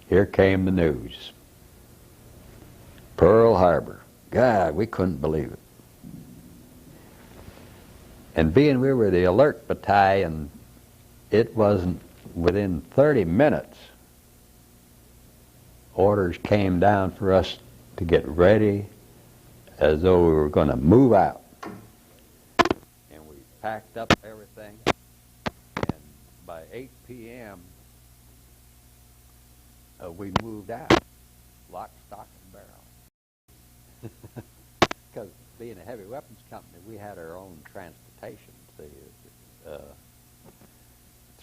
B: here came the news. Pearl Harbor. God, we couldn't believe it. And being we were the alert battalion, it wasn't within 30 minutes. Orders came down for us to get ready as though we were going to move out. And we packed up everything, and by 8 p.m. We moved out, lock, stock, and barrel. Because being a heavy weapons company, we had our own transportation. See,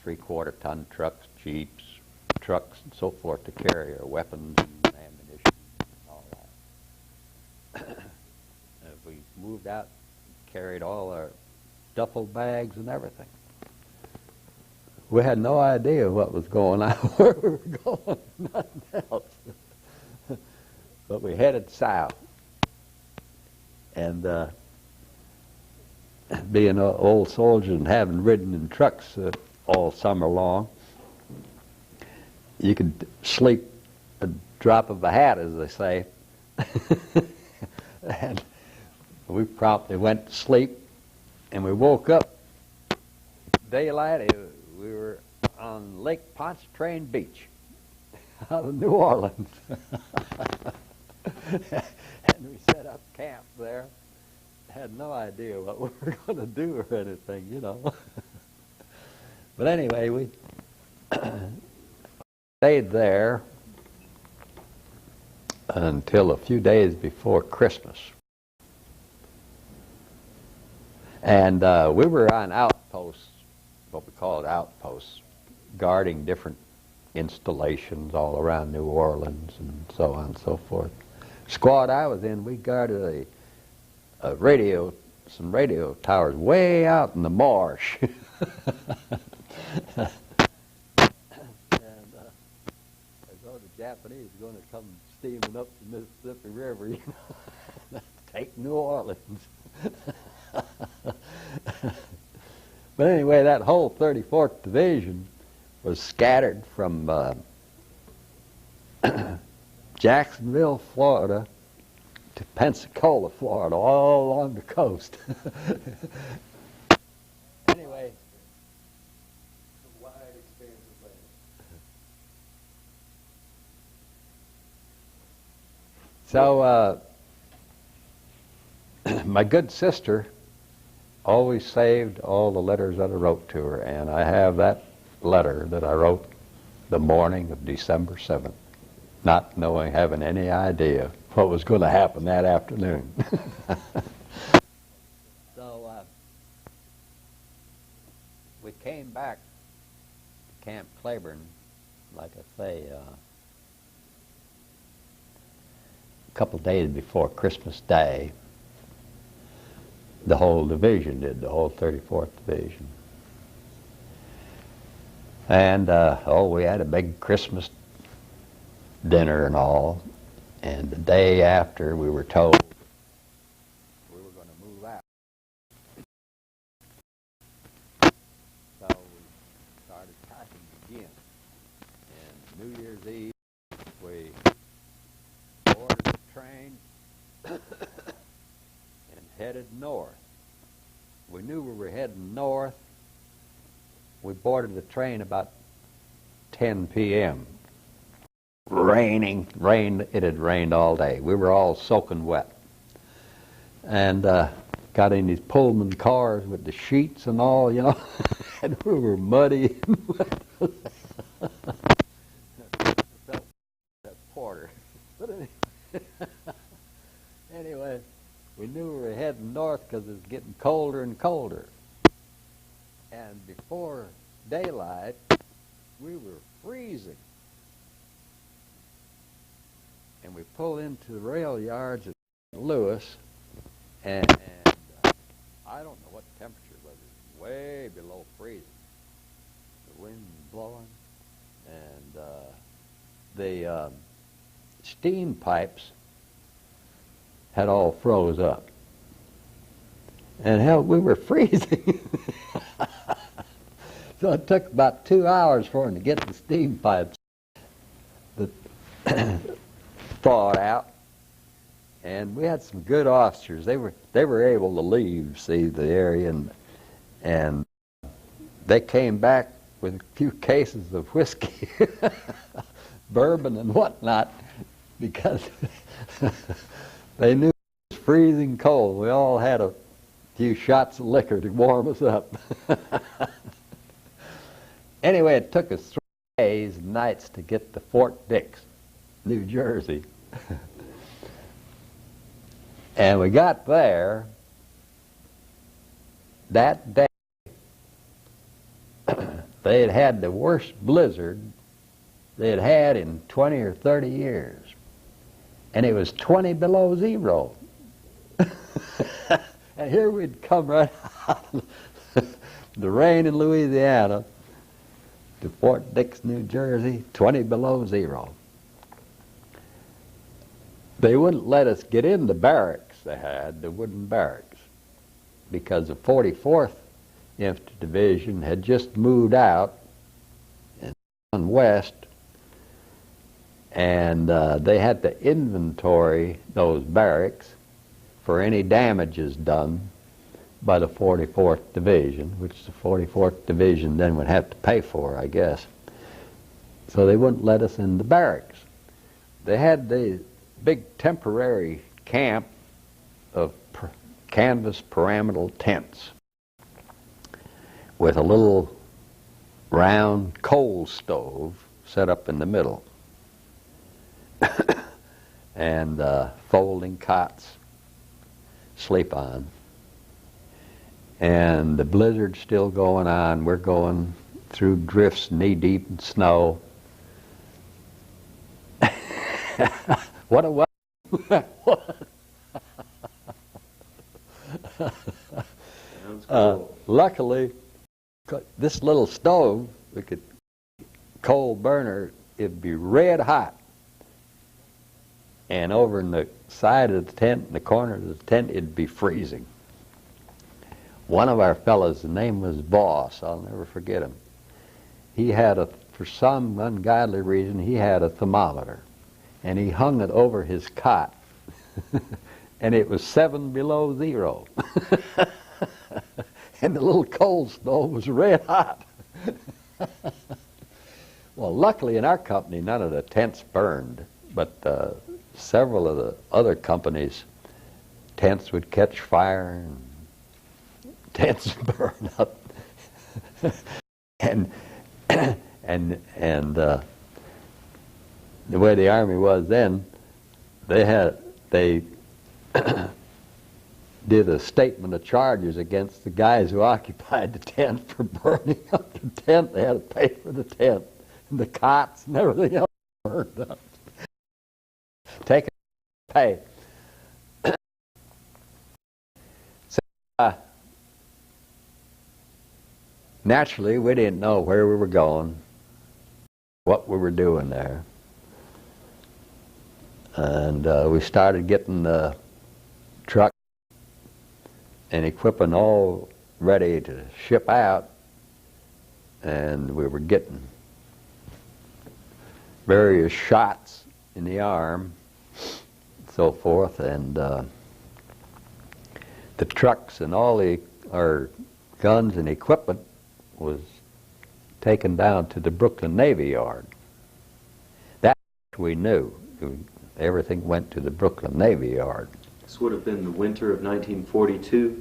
B: 3/4 ton trucks, jeeps, trucks, and so forth to carry our weapons and ammunition and all that. We moved out, carried all our duffel bags and everything. We had no idea what was going on, where we were going, nothing else. But we headed south. And being old soldiers and having ridden in trucks all summer long, you could sleep a drop of a hat, as they say. And we promptly went to sleep, and we woke up daylight. We were on Lake Pontchartrain Beach out of New Orleans. And we set up camp there. Had no idea what we were going to do or anything, you know. But anyway, we stayed there until a few days before Christmas. And we were on outposts, what we called outposts, guarding different installations all around New Orleans and so on and so forth. Squad I was in, we guarded some radio towers way out in the marsh. And as though the Japanese were going to come steaming up the Mississippi River, you know, take New Orleans. But anyway, that whole 34th Division was scattered from Jacksonville, Florida, to Pensacola, Florida, all along the coast. Anyway.
A: Wide expanse of land.
B: So my good sister always saved all the letters that I wrote to her, and I have that letter that I wrote the morning of December 7th, not knowing, having any idea what was going to happen that afternoon. So we came back to Camp Claiborne, like I say, a couple days before Christmas Day. The whole division did, the whole 34th Division. And, we had a big Christmas dinner and all. And the day after, we were told we were going to move out. So we started packing again. And New Year's Eve, we boarded the train and headed north. We knew we were heading north. We boarded the train about 10 p.m. Raining, it had rained all day. We were all soaking wet. And got in these Pullman cars with the sheets and all, you know, and we were muddy and wet. That porter. But anyway, we knew we were heading north because it was getting colder and colder. And before daylight, we were freezing. And we pulled into the rail yards at Lewis, and I don't know what the temperature was. It was way below freezing. The wind was blowing, and the steam pipes had all froze up. And hell, we were freezing. So it took about 2 hours for them to get the steam pipes thawed out. And we had some good officers. They were able to leave, see, the area, and they came back with a few cases of whiskey, bourbon and whatnot, because they knew it was freezing cold. We all had a few shots of liquor to warm us up. Anyway, it took us 3 days and nights to get to Fort Dix, New Jersey. And we got there that day. They had had the worst blizzard they had had in 20 or 30 years. And it was 20 below zero. And here we'd come right out of the rain in Louisiana to Fort Dix, New Jersey, 20 below zero. They wouldn't let us get in the barracks they had, the wooden barracks, because the 44th Infantry Division had just moved out and gone west, and they had to inventory those barracks for any damages done by the 44th Division, which the 44th Division then would have to pay for, I guess. So they wouldn't let us in the barracks. They had the big temporary camp of canvas pyramidal tents with a little round coal stove set up in the middle and folding cots sleep on. And the blizzard's still going on. We're going through drifts knee-deep in snow. What a weather.
A: Sounds cool.
B: Luckily, this little stove, coal burner, it'd be red hot. And over in the side of the tent, in the corner of the tent, it'd be freezing. One of our fellows, the name was Boss, I'll never forget him. He had for some ungodly reason, he had a thermometer. And he hung it over his cot. And it was 7 below zero. And the little coal stove was red hot. Well, luckily in our company, none of the tents burned. But several of the other companies tents would catch fire and tents burn up. and the way the Army was then, they did a statement of charges against the guys who occupied the tent for burning up the tent. They had to pay for the tent and the cots and everything else burned up. Take a pay. So, naturally, we didn't know where we were going, what we were doing there. And we started getting the truck and equipment all ready to ship out, and we were getting various shots in the arm, so forth, and the trucks and all our guns and equipment was taken down to the Brooklyn Navy Yard. That we knew. Everything went to the Brooklyn Navy Yard.
A: This would have been the winter of 1942.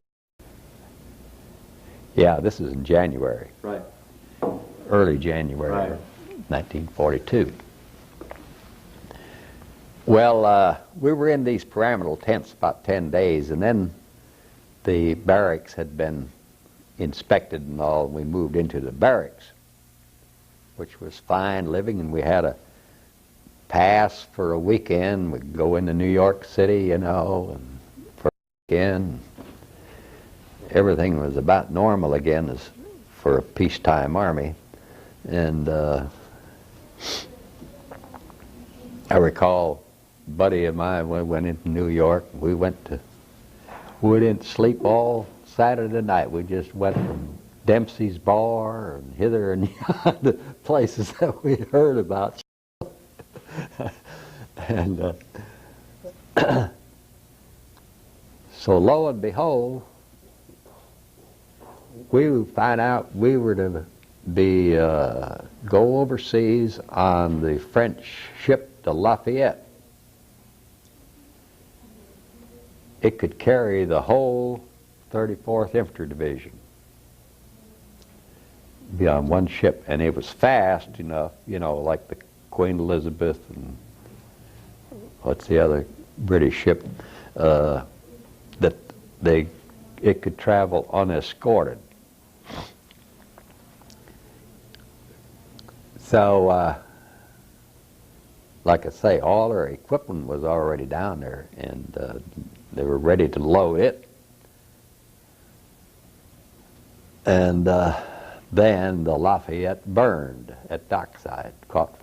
B: Yeah, this is in January.
A: Right.
B: Early January,
A: right.
B: 1942. Well, we were in these pyramidal tents about 10 days, and then the barracks had been inspected and all. We moved into the barracks, which was fine living, and we had a pass for a weekend. We'd go into New York City, you know, and for a weekend. Everything was about normal again as for a peacetime army. And I recall a buddy of mine, we went into New York. We didn't sleep all Saturday night. We just went from Dempsey's Bar and hither and yon, the places that we heard about. And so lo and behold, we find out we were to be go overseas on the French ship the Lafayette. It could carry the whole 34th Infantry Division, be on one ship, and it was fast enough, you know, like the Queen Elizabeth and what's the other British ship, that it could travel unescorted. So, like I say, all our equipment was already down there, and they were ready to load it. And then the Lafayette burned at dockside, caught fire.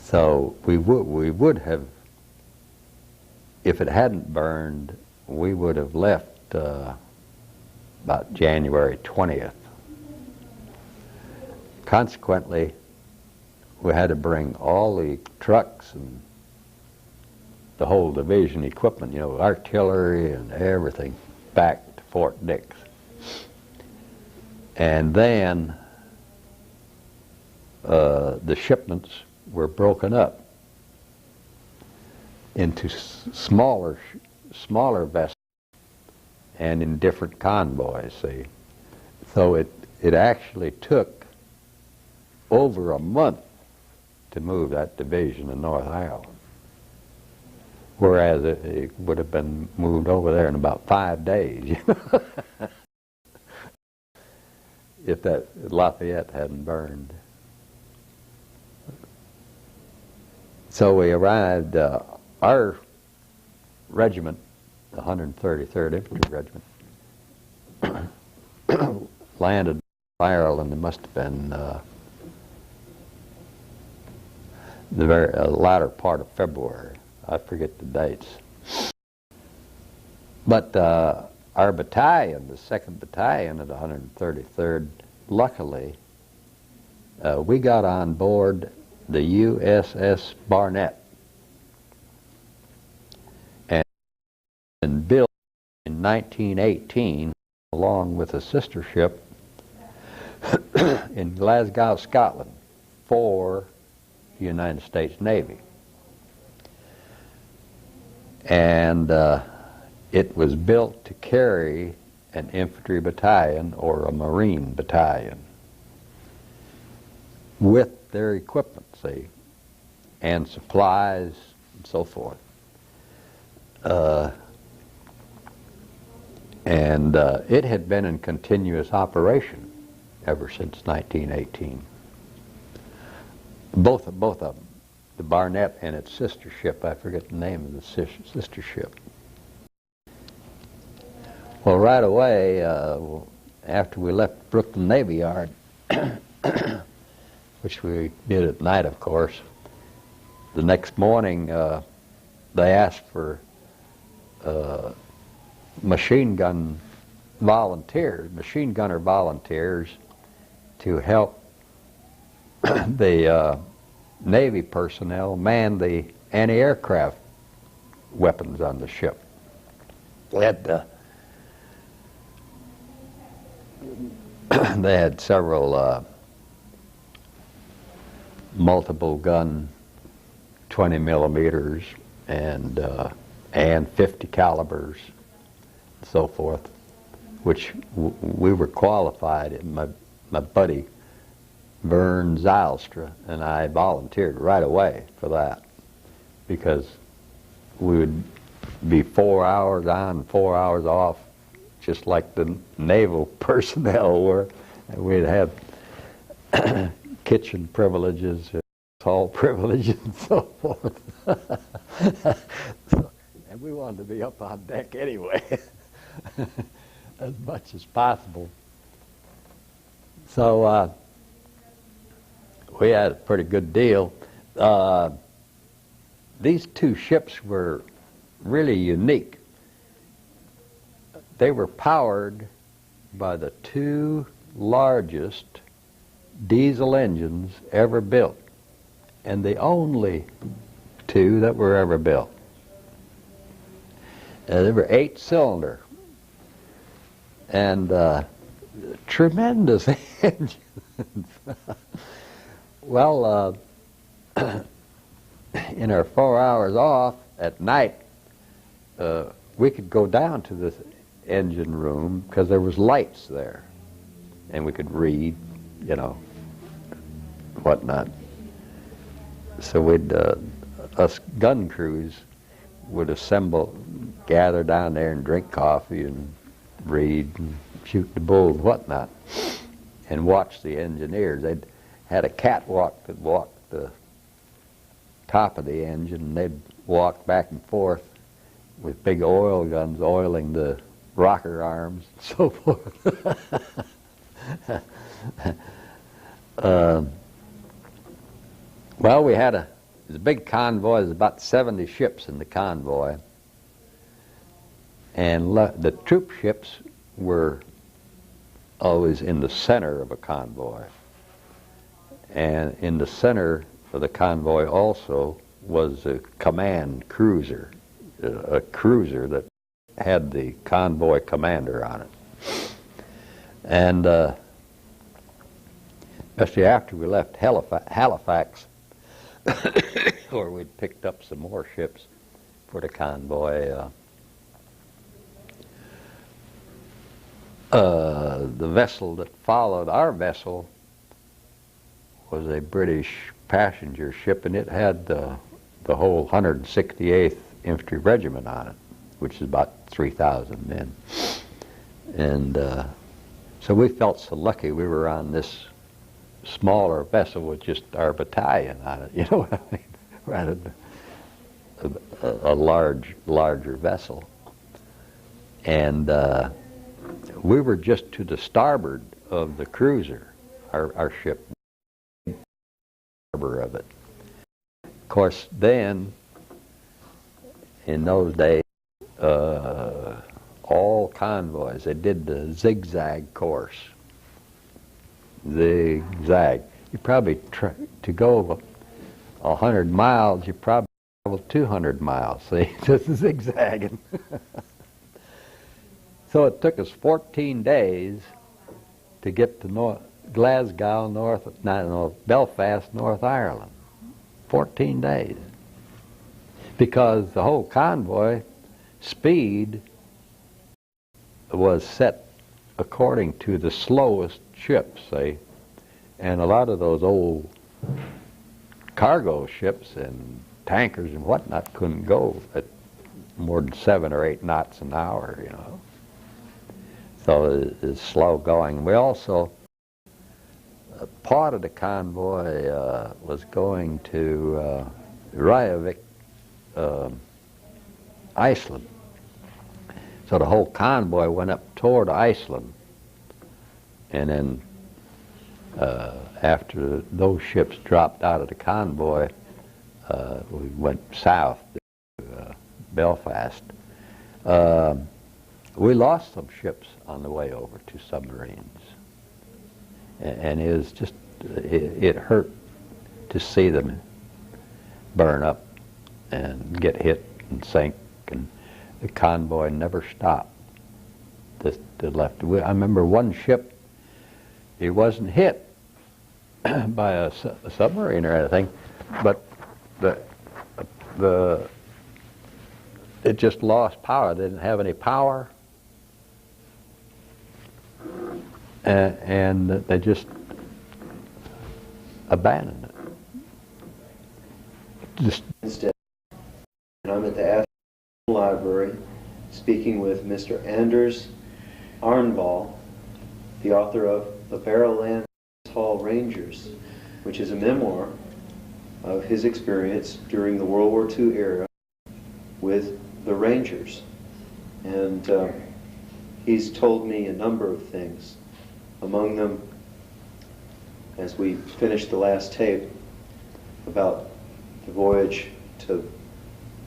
B: So we would have, if it hadn't burned, we would have left about January 20th. Consequently, we had to bring all the trucks and the whole division equipment, you know, artillery and everything, back to Fort Dix. And then the shipments were broken up into smaller vessels and in different convoys, see. So it actually took over a month to move that division in North Ireland, whereas it would have been moved over there in about 5 days if that Lafayette hadn't burned. So we arrived, our regiment, the 133rd Infantry Regiment, landed in Ireland. It must have been the very latter part of February. I forget the dates. But our battalion, the 2nd Battalion of the 133rd, luckily, we got on board the USS Barnett, and built in 1918 along with a sister ship in Glasgow, Scotland, for the United States Navy. and it was built to carry an infantry battalion or a marine battalion with their equipment, see, and supplies and so forth. It had been in continuous operation ever since 1918. Both of them, the Barnett and its sister ship, I forget the name of the sister ship. Well, right away, after we left Brooklyn Navy Yard, which we did at night, of course, the next morning they asked for machine gunner volunteers to help the Navy personnel man the anti-aircraft weapons on the ship. They had several multiple gun 20 millimeters and 50 calibers and so forth, which we were qualified in. My buddy Vern Zylstra and I volunteered right away for that, because we would be 4 hours on, 4 hours off, just like the naval personnel were. And we'd have kitchen privileges, hall privileges, and so forth. And we wanted to be up on deck anyway, as much as possible. So we had a pretty good deal. These two ships were really unique. They were powered by the two largest diesel engines ever built, and the only two that were ever built. They were 8-cylinder, and tremendous engines. Well, in our 4 hours off at night, we could go down to the engine room because there was lights there, and we could read, you know, whatnot. So we'd, us gun crews would assemble, gather down there and drink coffee and read and shoot the bull and whatnot, and watch the engineers. They'd had a catwalk that walked the top of the engine, and they'd walk back and forth with big oil guns oiling the rocker arms and so forth. Well, we had a big convoy. There's about 70 ships in the convoy, and the troop ships were always in the center of a convoy. And in the center of the convoy also was a command cruiser, a cruiser that had the convoy commander on it. And especially after we left Halifax, where we'd picked up some more ships for the convoy, the vessel that followed our vessel was a British passenger ship, and it had the whole 168th Infantry Regiment on it, which is about 3,000 men. And so we felt so lucky we were on this smaller vessel with just our battalion on it, you know what I mean, rather than a larger vessel. And we were just to the starboard of the cruiser, our ship, of it. Of course, then, in those days, all convoys, they did the zigzag course. Zigzag. You probably, to go 100 miles, you probably travel 200 miles, see, just zigzagging. So it took us 14 days to get to Glasgow, Belfast, North Ireland. 14 days. because the whole convoy speed was set according to the slowest ships, say, and a lot of those old cargo ships and tankers and whatnot couldn't go at more than 7 or 8 knots an hour, you know. So it's slow going. We also, part of the convoy was going to Reykjavik, Iceland. So the whole convoy went up toward Iceland, and then after those ships dropped out of the convoy, we went south to Belfast. We lost some ships on the way over to submarines, and it was just, it hurt to see them burn up and get hit and sink, and the convoy never stopped. That left. I remember one ship, it wasn't hit by a submarine or anything, but it just lost power. They didn't have any power, and they just abandoned it. Just
A: Instead, and I'm at the Athens Regional Library speaking with Mr. Anders Arnball, the author of The Barrowland Hall Rangers, which is a memoir of his experience during the World War II era with the Rangers. And he's told me a number of things. Among them, as we finished the last tape, about the voyage to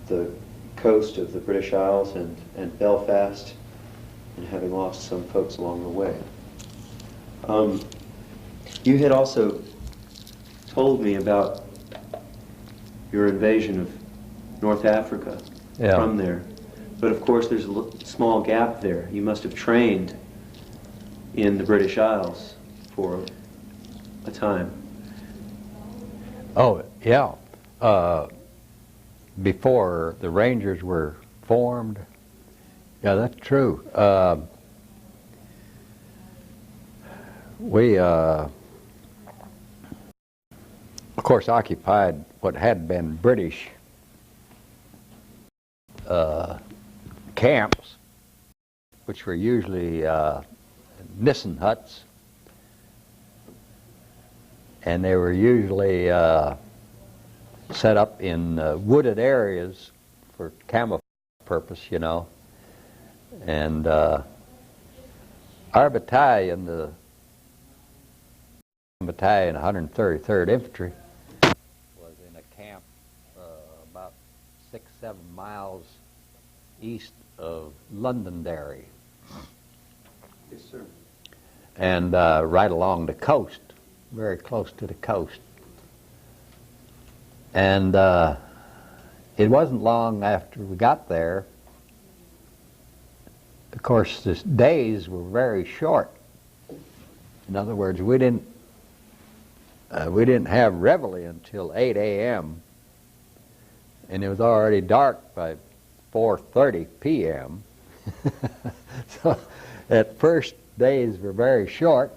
A: the coast of the British Isles and Belfast, and having lost some folks along the way. You had also told me about your invasion of North Africa from there. But of course there's a small gap there. You must have trained in the British Isles for a time.
B: Oh, yeah. Before the Rangers were formed. Yeah, that's true. We, of course, occupied what had been British camps, which were usually Nissen huts, and they were usually set up in wooded areas for camouflage purpose, you know. And our battalion, the battalion 133rd Infantry, was in a camp about 6-7 miles east of Londonderry.
A: Yes, sir.
B: And right along the coast, very close to the coast. And it wasn't long after we got there. Of course, the days were very short. In other words, we didn't have reveille until 8 a.m. and it was already dark by 4:30 p.m. So at first, days were very short,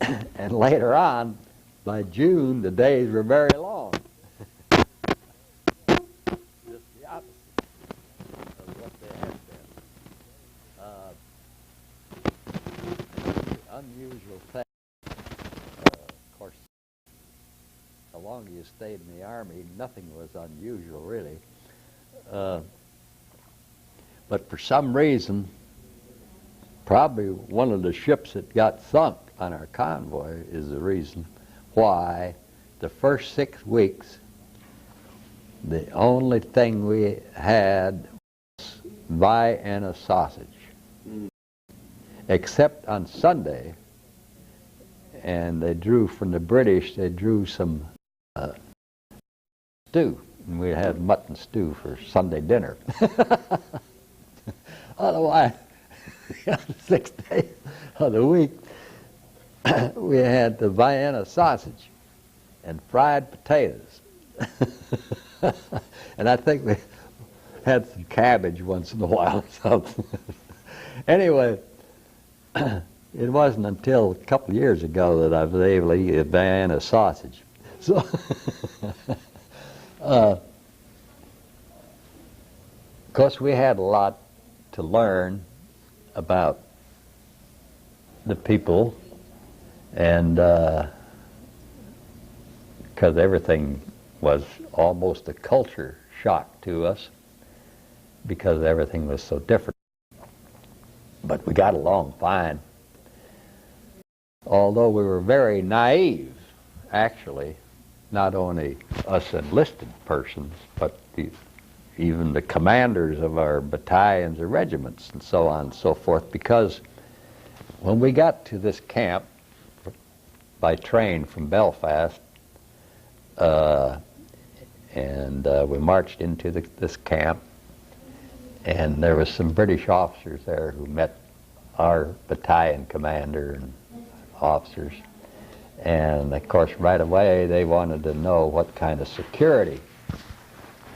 B: and later on, by June, the days were very long. Just the opposite of what they had been. Unusual thing. Of course, the longer you stayed in the Army, nothing was unusual, really. But for some reason, probably one of the ships that got sunk on our convoy is the reason why the first 6 weeks, the only thing we had was Vienna sausage. Except on Sunday, and they drew from the British, they drew some stew, and we had mutton stew for Sunday dinner. Otherwise, the 6 days of the week, we had the Vienna sausage and fried potatoes. And I think we had some cabbage once in a while or something. Anyway, it wasn't until a couple of years ago that I was able to eat a Vienna sausage. So, of course, we had a lot to learn about the people, and because everything was almost a culture shock to us because everything was so different. But we got along fine. Although we were very naive, actually, not only us enlisted persons, but even the commanders of our battalions or regiments and so on and so forth, because when we got to this camp by train from Belfast, and we marched into this camp, and there was some British officers there who met our battalion commander and officers. And of course, right away, they wanted to know what kind of security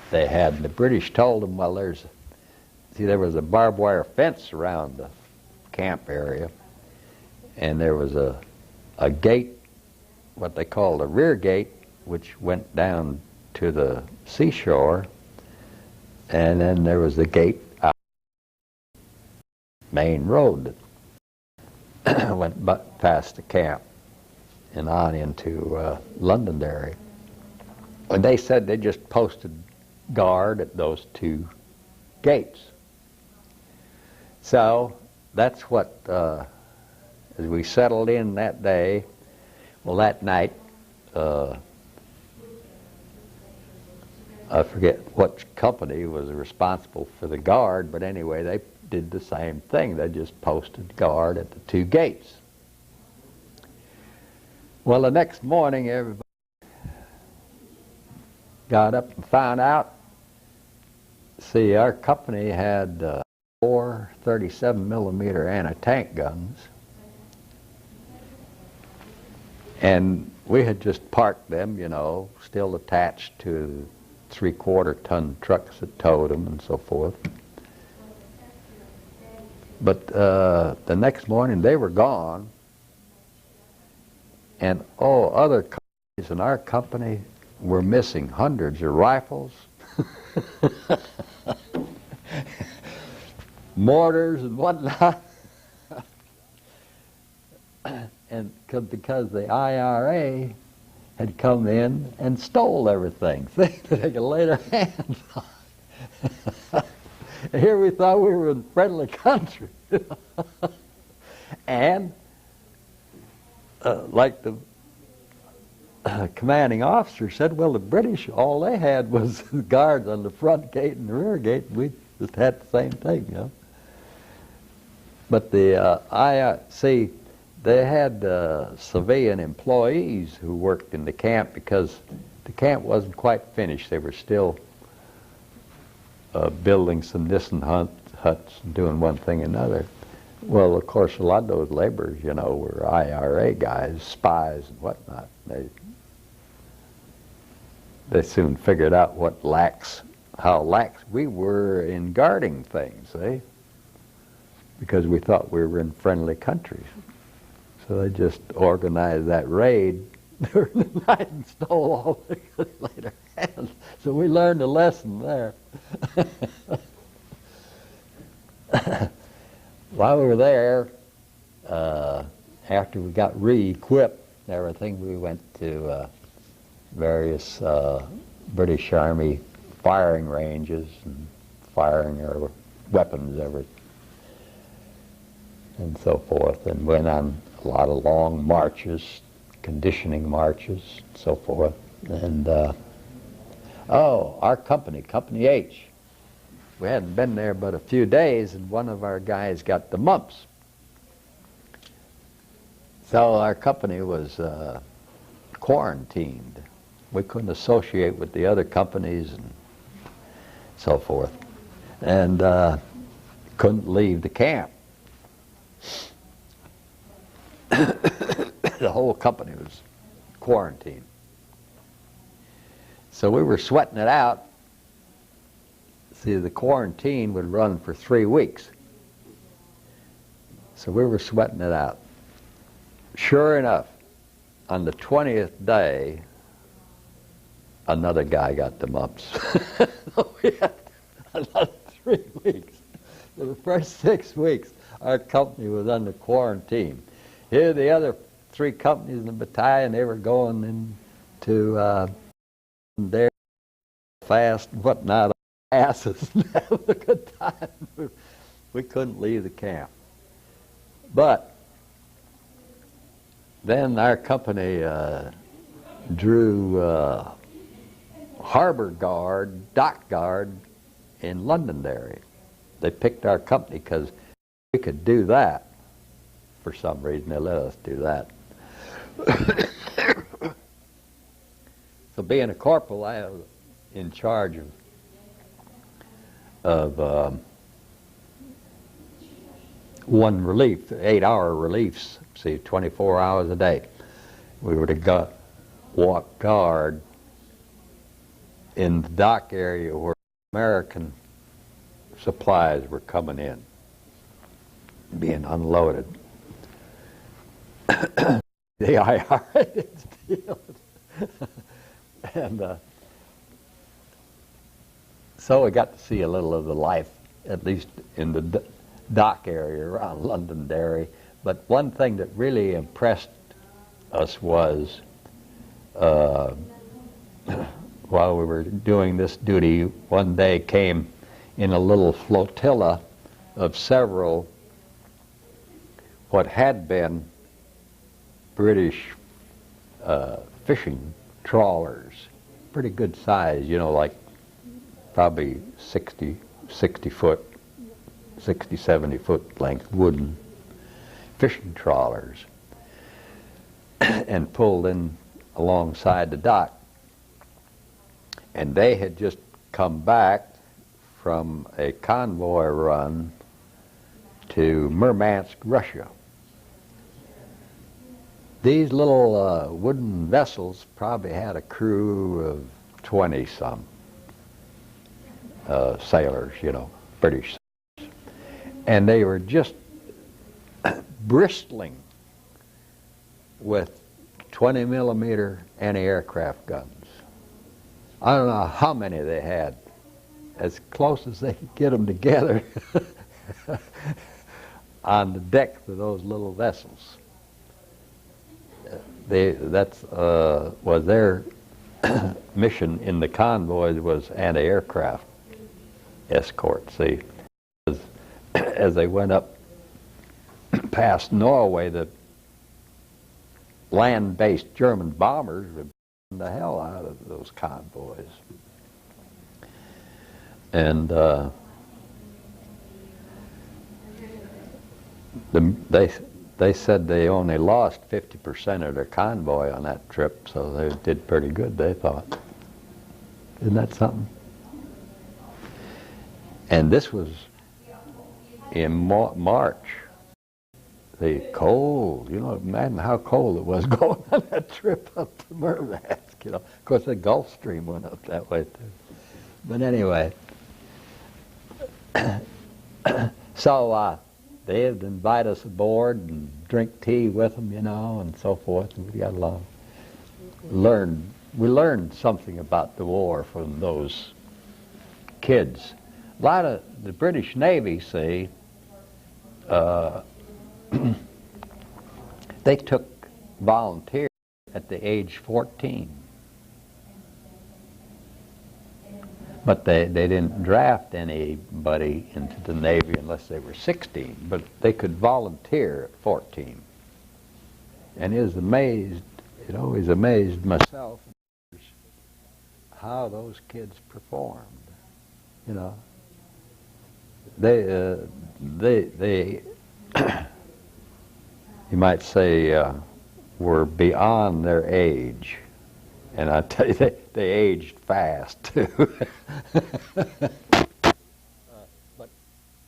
B: they had. And the British told them, well, there was a barbed wire fence around the camp area, and there was a gate, what they called a rear gate, which went down to the seashore, and then there was the gate out main road that went past the camp and on into Londonderry. And they said they just posted guard at those two gates. So that's what, as we settled in that day, well, that night, I forget what company was responsible for the guard, but anyway, they did the same thing. They just posted guard at the two gates. Well, the next morning, everybody got up and found out. See, our company had 4 37mm anti-tank guns, and we had just parked them, you know, still attached to 3/4-ton trucks that towed them and so forth. But the next morning they were gone, and other companies in our company were missing hundreds of rifles, mortars and whatnot. And because the IRA had come in and stole everything, thinking they could lay their hands on it. Here we thought we were in friendly country. And like the commanding officer said, well, the British, all they had was guards on the front gate and the rear gate, and we just had the same thing, you know. But the they had civilian employees who worked in the camp because the camp wasn't quite finished. They were still building some Nissen huts and doing one thing and another. Well, of course, a lot of those laborers, you know, were IRA guys, spies and whatnot. They soon figured out how lax we were in guarding things, because we thought we were in friendly countries. So they just organized that raid during the night and stole all the goods later. So we learned a lesson there. While we were there, after we got re-equipped and everything, we went to various British Army firing ranges and firing our weapons and so forth, and went on a lot of long marches, conditioning marches, and so forth. And our company, Company H, we hadn't been there but a few days, and one of our guys got the mumps. So our company was quarantined. We couldn't associate with the other companies and so forth, and couldn't leave the camp. The whole company was quarantined. So we were sweating it out. See, the quarantine would run for 3 weeks. So we were sweating it out. Sure enough, on the 20th day, another guy got the mumps. So we had another 3 weeks. For the first 6 weeks, our company was under quarantine. Here, the other 3 companies in the battalion, they were going into their fast, whatnot, asses, and having a good time. We couldn't leave the camp. But then our company drew harbor guard, dock guard in Londonderry. They picked our company because we could do that. For some reason, they let us do that. So being a corporal, I was in charge of one relief, 8-hour reliefs, see, 24 hours a day. We were to walk guard in the dock area where American supplies were coming in, being unloaded. The IR didn't steal it. And so we got to see a little of the life, at least in the dock area around Londonderry. But one thing that really impressed us was while we were doing this duty, one day came in a little flotilla of several what had been British fishing trawlers, pretty good size, you know, like probably 60 foot, 60, 70 foot length wooden fishing trawlers, and pulled in alongside the dock. And they had just come back from a convoy run to Murmansk, Russia. These little wooden vessels probably had a crew of 20-some sailors, you know, British sailors. And they were just bristling with 20-millimeter anti-aircraft guns. I don't know how many they had, as close as they could get them together on the deck of those little vessels. Was their mission in the convoys was anti-aircraft escort. See, as they went up past Norway, the land-based German bombers would burn the hell out of those convoys. And they said they only lost 50% of their convoy on that trip, so they did pretty good, they thought. Isn't that something? And this was in March. The cold, you know, imagine how cold it was going on that trip up to Murmansk, you know. Of course, the Gulf Stream went up that way, too. But anyway, so they'd invite us aboard and drink tea with them, you know, and so forth, and we got along. We learned something about the war from those kids. A lot of the British Navy, see, they took volunteers at the age 14. But they didn't draft anybody into the Navy unless they were 16, but they could volunteer at 14. And it always amazed myself how those kids performed. You know, they you might say were beyond their age. And I tell you, they aged fast, too. But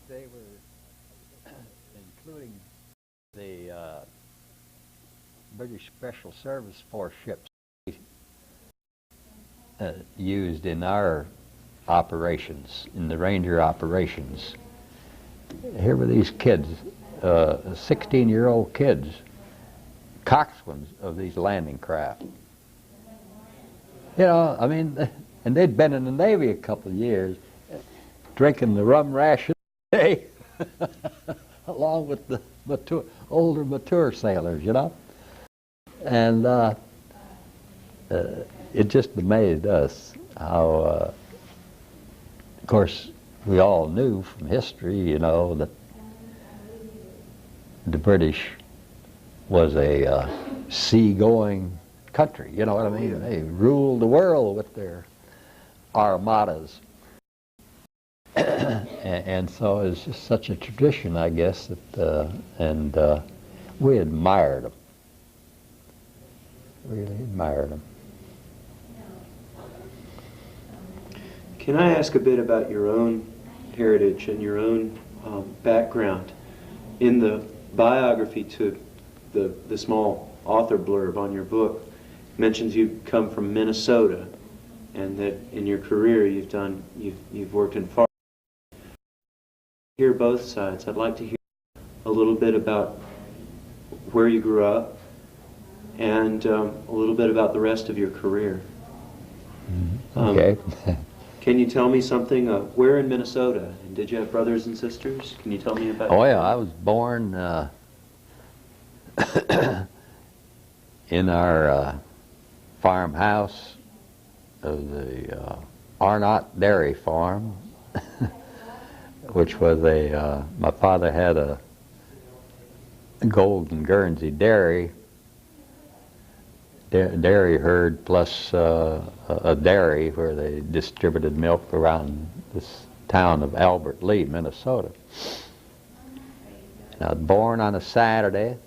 B: they were, including the British Special Service Force ships, used in our operations, in the Ranger operations. Here were these kids, 16-year-old kids, coxswains of these landing craft. You know, I mean, and they'd been in the Navy a couple of years, drinking the rum ration day, along with the older, mature sailors, you know. And it just amazed us how, of course, we all knew from history, you know, that the British was a sea-going country, you know what I mean? They ruled the world with their armadas. And so it's just such a tradition, I guess, that, we admired them. Really admired them.
A: Can I ask a bit about your own heritage and your own background? In the biography to the small author blurb on your book, mentions you come from Minnesota, and that in your career you've worked in farming. Hear both sides. I'd like to hear a little bit about where you grew up and a little bit about the rest of your career.
B: Okay.
A: Can you tell me something? Where in Minnesota? And did you have brothers and sisters? Can you tell me about?
B: Oh yeah, I was born in our farmhouse of the Arnott Dairy Farm, which was my father had a Golden Guernsey dairy herd, plus a dairy where they distributed milk around this town of Albert Lee, Minnesota. And I was born on a Saturday,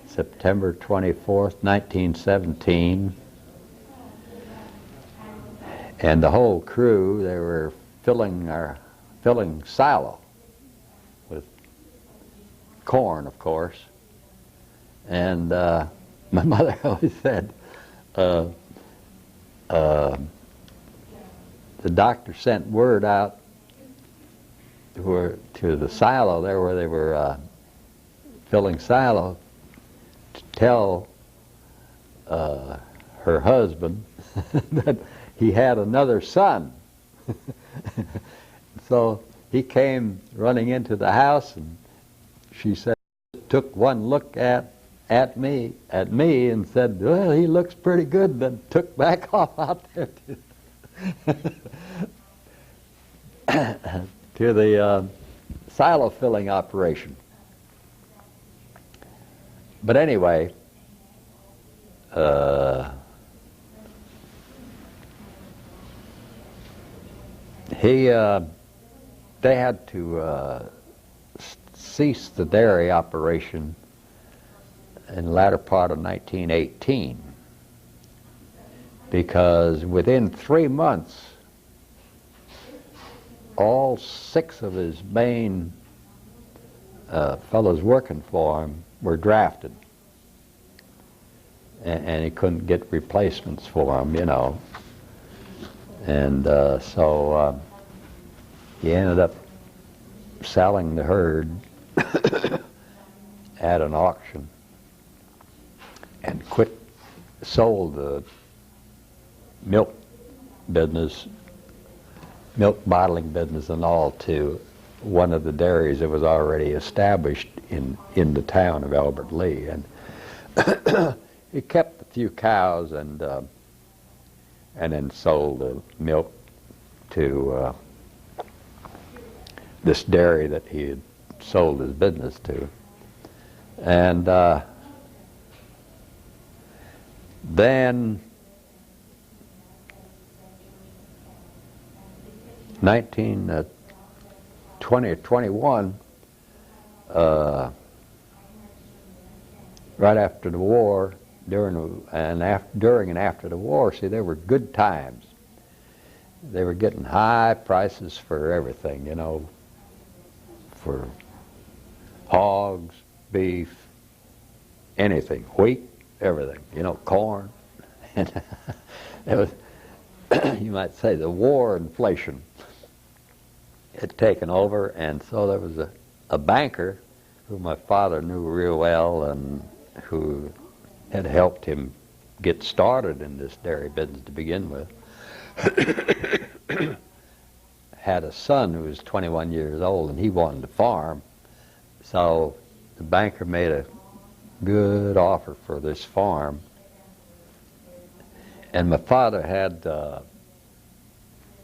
B: September 24th, 1917. And the whole crew, they were filling silo with corn, of course. And my mother always said, the doctor sent word out to the silo there where they were filling silo to tell her husband that he had another son. So he came running into the house, and she said, took one look at me and said, well, he looks pretty good, then took back off out there to the silo filling operation. But anyway, they had to cease the dairy operation in the latter part of 1918, because within 3 months all 6 of his main fellows working for him were drafted, and he couldn't get replacements for them, you know. And so he ended up selling the herd at an auction and sold the milk business, milk bottling business and all, to one of the dairies that was already established in the town of Albert Lee. And he kept a few cows and then sold the milk to this dairy that he had sold his business to. And then 1920 or 21, right after the war, during and after the war, see, there were good times. They were getting high prices for everything, you know, for hogs, beef, anything, wheat, everything, you know, corn. And It was, you might say, the war inflation had taken over, and so there was a banker who my father knew real well and who had helped him get started in this dairy business to begin with. Had a son who was 21 years old, and he wanted to farm. So the banker made a good offer for this farm. And my father had a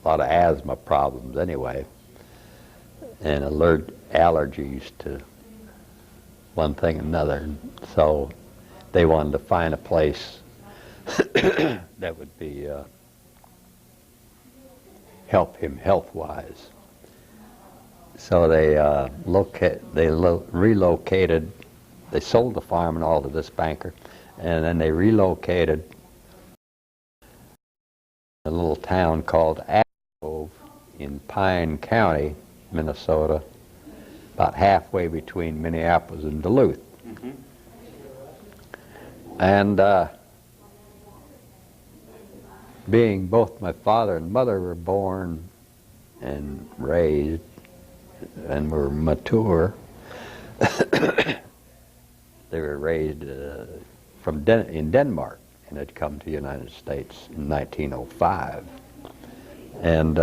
B: lot of asthma problems anyway, and allergies to one thing and another. So they wanted to find a place that would be help him health-wise. So they relocated. They sold the farm and all to this banker, and then they relocated a little town called Athens in Pine County, Minnesota, about halfway between Minneapolis and Duluth.
A: Mm-hmm.
B: And being both my father and mother were born and raised and were mature, they were raised in Denmark and had come to the United States in 1905. And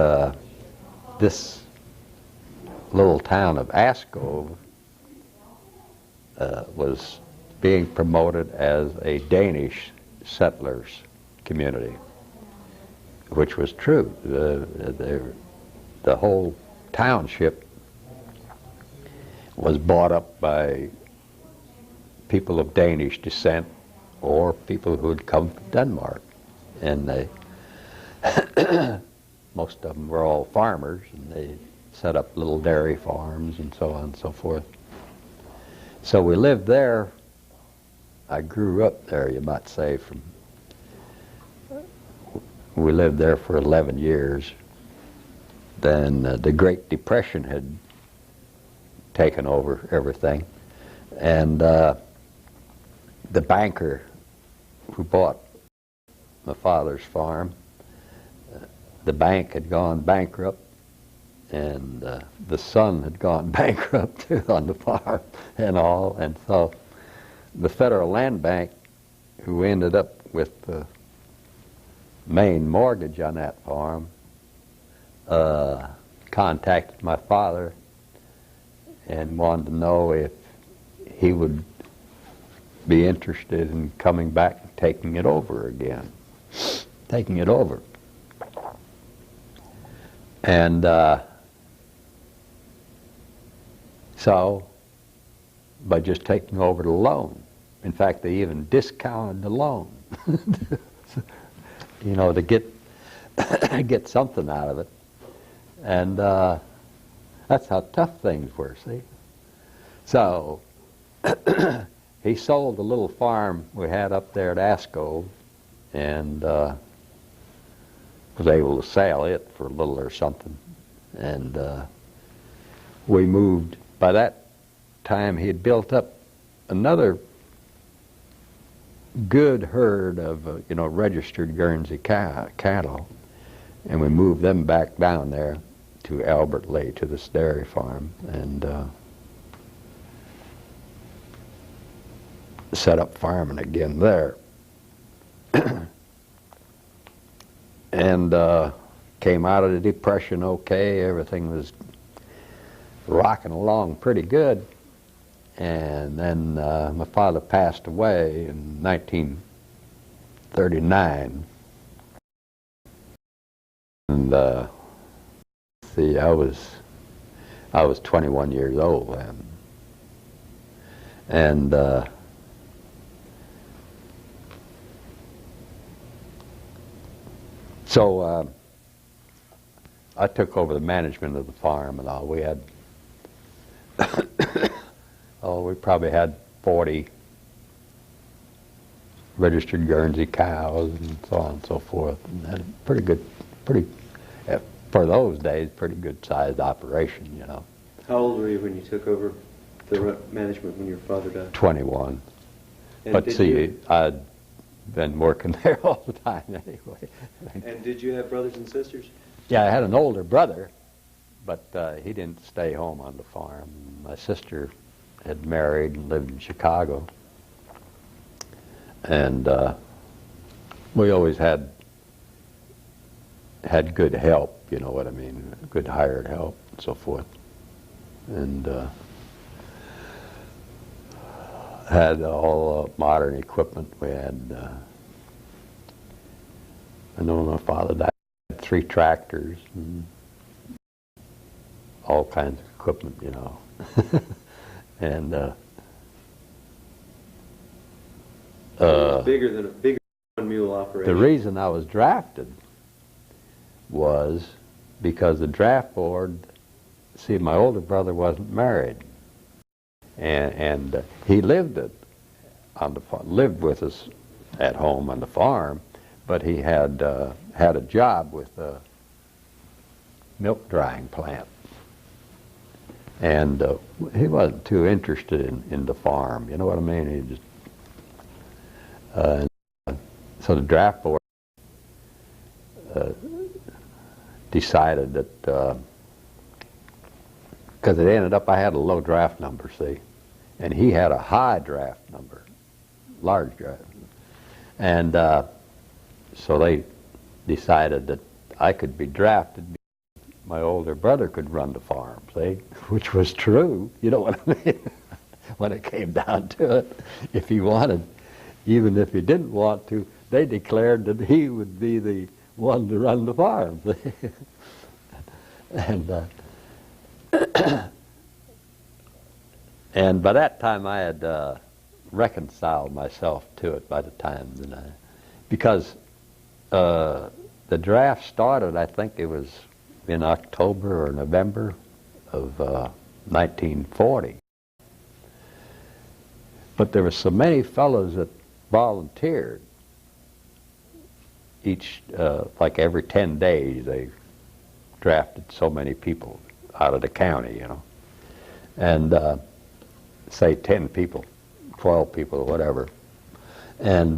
B: this little town of Askov was being promoted as a Danish settlers community, which was true. The whole township was bought up by people of Danish descent or people who had come from Denmark. And they, most of them were all farmers, and they set up little dairy farms and so on and so forth. So we lived there. I grew up there, you might say, we lived there for 11 years. Then the Great Depression had taken over everything. And the banker who bought my father's farm, the bank had gone bankrupt, and the son had gone bankrupt too on the farm and all. And so the Federal Land Bank, who ended up with the main mortgage on that farm, contacted my father and wanted to know if he would be interested in coming back and taking it over again. Taking it over. And so, by just taking over the loan, in fact, they even discounted the loan, you know, to get get something out of it. And that's how tough things were, see? So, he sold the little farm we had up there at Askov, and was able to sell it for a little or something. And we moved. By that time, he had built up another good herd of, registered Guernsey cattle, and we moved them back down there to Albertley, to this dairy farm, and set up farming again there. And came out of the Depression okay. Everything was rocking along pretty good. And then my father passed away in 1939. And see, I was 21 years old then. And so I took over the management of the farm and all. We had, we probably had 40 registered Guernsey cows and so on and so forth. And had a for those days, pretty good sized operation, you know.
A: How old were you when you took over the management when your father died?
B: 21.
A: And
B: But see, been working there all the time anyway.
A: And did you have brothers and sisters?
B: Yeah, I had an older brother, but he didn't stay home on the farm. My sister had married and lived in Chicago. And we always had good help, you know what I mean, good hired help and so forth. And had all modern equipment. We had, I know my father died, 3 tractors and all kinds of equipment, you know. And
A: Bigger than a bigger one-mule operation.
B: the reason I was drafted was because the draft board, see, my older brother wasn't married, and he lived lived with us at home on the farm, but he had had a job with a milk drying plant, and he wasn't too interested in the farm. You know what I mean? He just so the draft board decided that, because it ended up I had a low draft number, see, and he had a high draft number, large draft, and so they decided that I could be drafted. My older brother could run the farm, see, which was true. You know what I mean? When it came down to it, if he wanted, even if he didn't want to, they declared that he would be the one to run the farm. And and by that time I had reconciled myself to it by the time that because the draft started, I think it was in October or November of 1940. But there were so many fellows that volunteered. Each, like every 10 days, they drafted so many people out of the county, you know. And say 10 people, 12 people, or whatever. And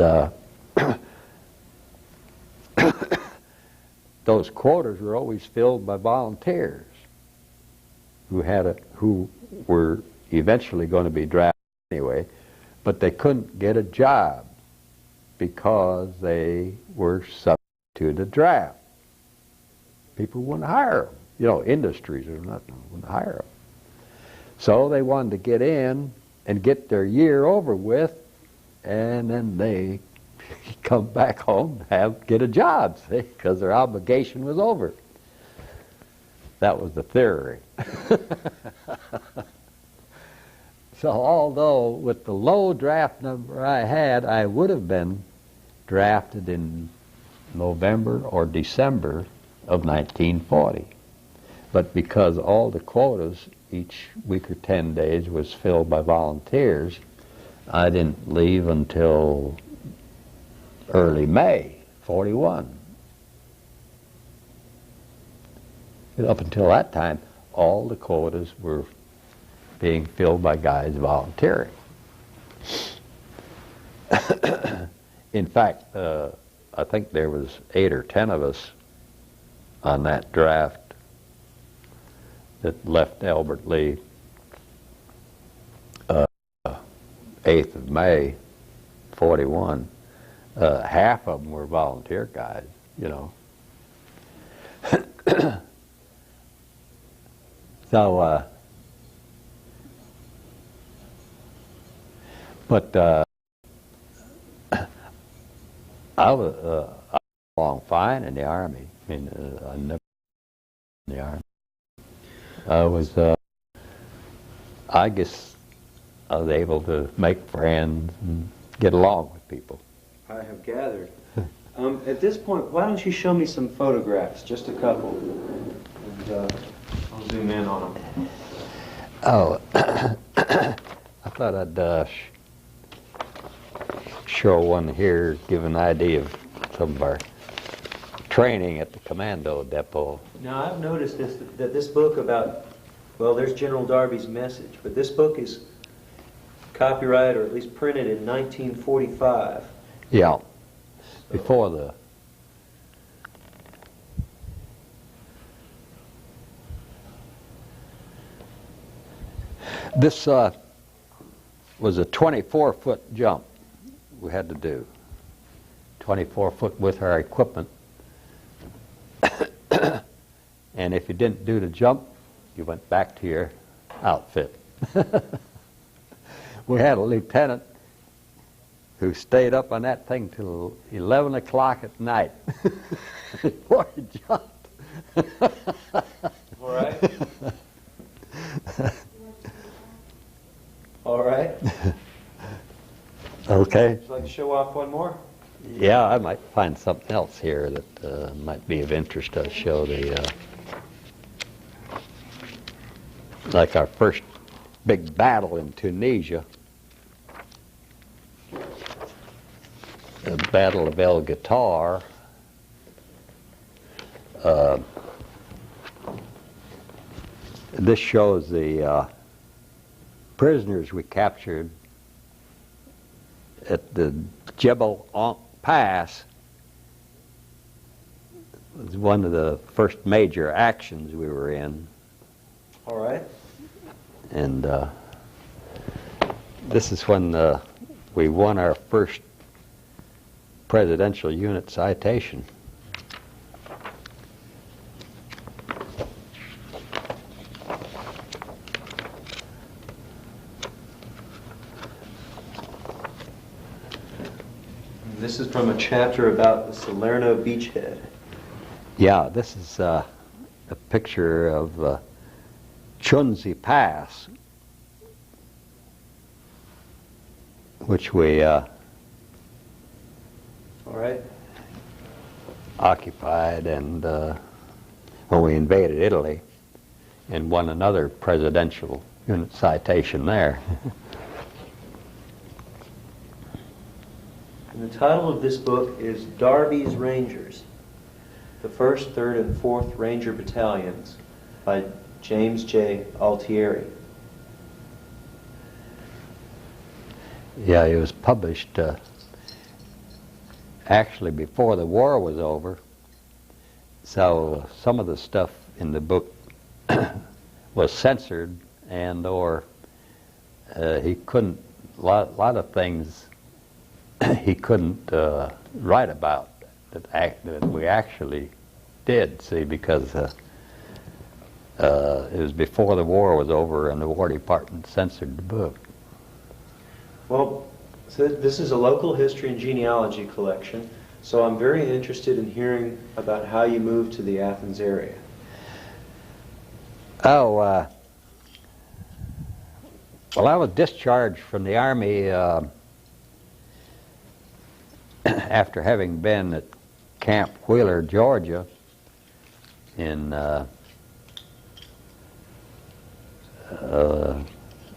B: those quotas were always filled by volunteers who were eventually going to be drafted anyway, but they couldn't get a job because they were subject to the draft. People wouldn't hire them. You know, industries or nothing wouldn't hire them. So they wanted to get in and get their year over with, and then they come back home and get a job, see, because their obligation was over. That was the theory. So although with the low draft number I had, I would have been drafted in November or December of 1940. But because all the quotas each week or 10 days was filled by volunteers, I didn't leave until early May, 41. Up until that time, all the quotas were being filled by guys volunteering. In fact, I think there was 8 or 10 of us on that draft that left Albert Lee 8th of May, 41. Half of them were volunteer guys, you know. So, but I was along fine in the Army. I mean, I never in the Army. I was, I guess I was able to make friends and get along with people.
A: I have gathered. At this point, why don't you show me some photographs, just a couple, and I'll zoom in on them.
B: Oh, I thought I'd show one here, give an idea of some of our training at the commando depot.
A: Now, I've noticed that this book about, well, there's General Darby's message, but this book is copyrighted, or at least printed in 1945.
B: Yeah. before the this was a 24-foot jump we had to do. 24-foot with our equipment. And if you didn't do the jump, you went back to your outfit. We had a lieutenant who stayed up on that thing till 11 o'clock at night before he jumped.
A: All right. All right.
B: Okay.
A: Would you like to show off one more?
B: Yeah, I might find something else here that might be of interest to show the, like our first big battle in Tunisia, the Battle of El Guitar. This shows the prisoners we captured at the Jebel Ankh Pass. It was one of the first major actions we were in.
A: All right.
B: And this is when we won our first presidential unit citation.
A: This is from a chapter about the Salerno beachhead.
B: Yeah, this is a picture of Chunzi Pass, which we
A: All right.
B: occupied and when we invaded Italy and won another presidential unit citation there.
A: And the title of this book is Darby's Rangers, the 1st, 3rd, and 4th Ranger Battalions by James J. Altieri.
B: Yeah, it was published actually before the war was over, so some of the stuff in the book was censored, and or he couldn't, a lot of things he couldn't write about that we actually did, see, because it was before the war was over and the War Department censored the book.
A: Well, so this is a local history and genealogy collection, so I'm very interested in hearing about how you moved to the Athens area.
B: Oh, well, I was discharged from the Army after having been at Camp Wheeler, Georgia in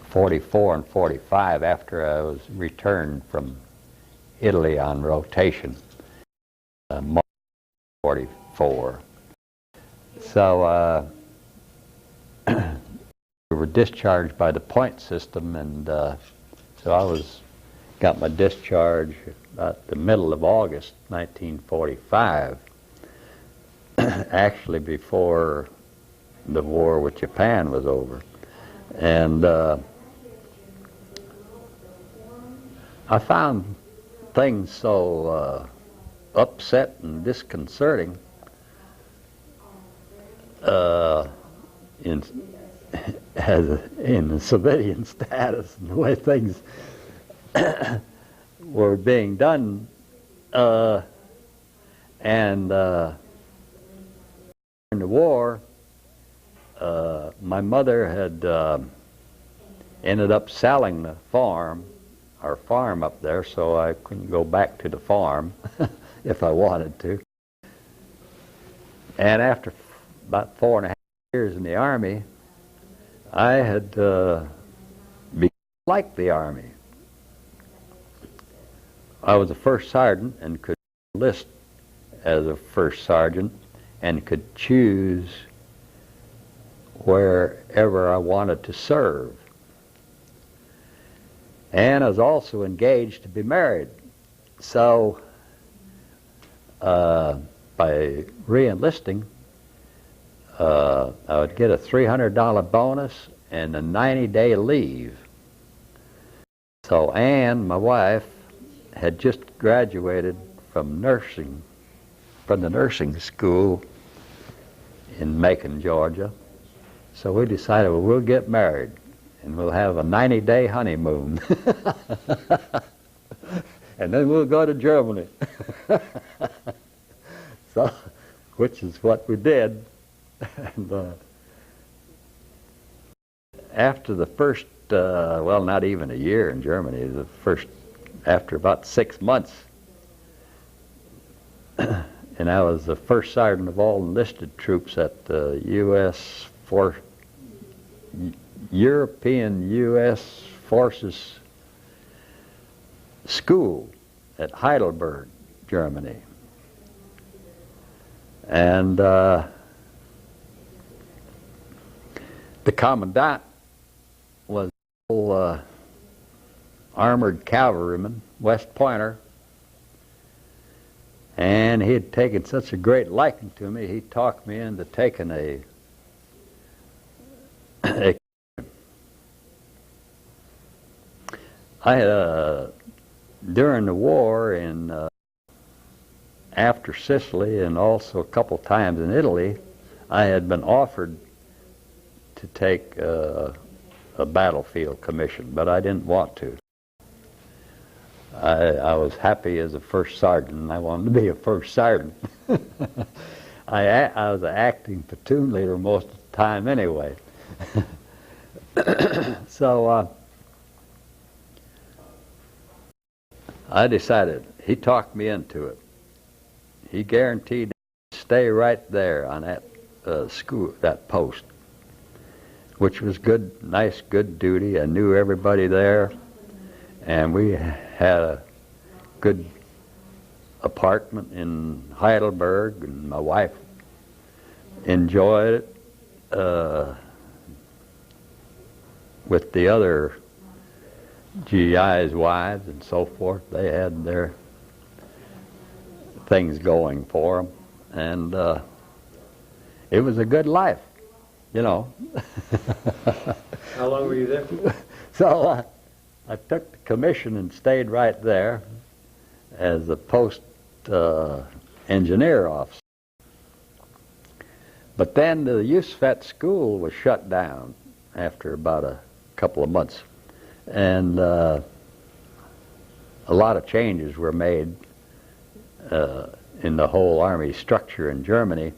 B: 44 and 45, after I was returned from Italy on rotation, March 44. So we were discharged by the point system, and so I got my discharge about the middle of August 1945, actually before the war with Japan was over. And I found things so upset and disconcerting in the civilian status and the way things were being done, and in the war, my mother had ended up selling the farm, our farm up there, so I couldn't go back to the farm if I wanted to. And after about 4.5 years in the Army, I had liked the Army. I was a first sergeant and could enlist as a first sergeant and could choose wherever I wanted to serve. And I was also engaged to be married. So by re-enlisting, I would get a $300 bonus and a 90-day leave. So Ann, my wife, had just graduated from the nursing school in Macon, Georgia. So we decided, well, we'll get married and we'll have a 90-day honeymoon. And then we'll go to Germany. So, which is what we did. And after the first, well, not even a year in Germany, after about 6 months, and I was the first sergeant of all enlisted troops at the European U.S. Forces School at Heidelberg, Germany. And the commandant was an armored cavalryman, West Pointer, and he had taken such a great liking to me, he talked me into taking during the war and after Sicily and also a couple times in Italy, I had been offered to take a battlefield commission, but I didn't want to. I was happy as a first sergeant, and I wanted to be a first sergeant. I was an acting platoon leader most of the time anyway. So I decided, he talked me into it. He guaranteed to stay right there on that that post, which was good, nice, good duty. I knew everybody there, and we had a good apartment in Heidelberg, and my wife enjoyed it with the other GI's wives and so forth. They had their things going for them, and it was a good life, you know.
A: How long were you there?
B: So I took the commission and stayed right there as a post engineer officer. But then the USFET school was shut down after about a couple of months, and a lot of changes were made in the whole Army structure in Germany.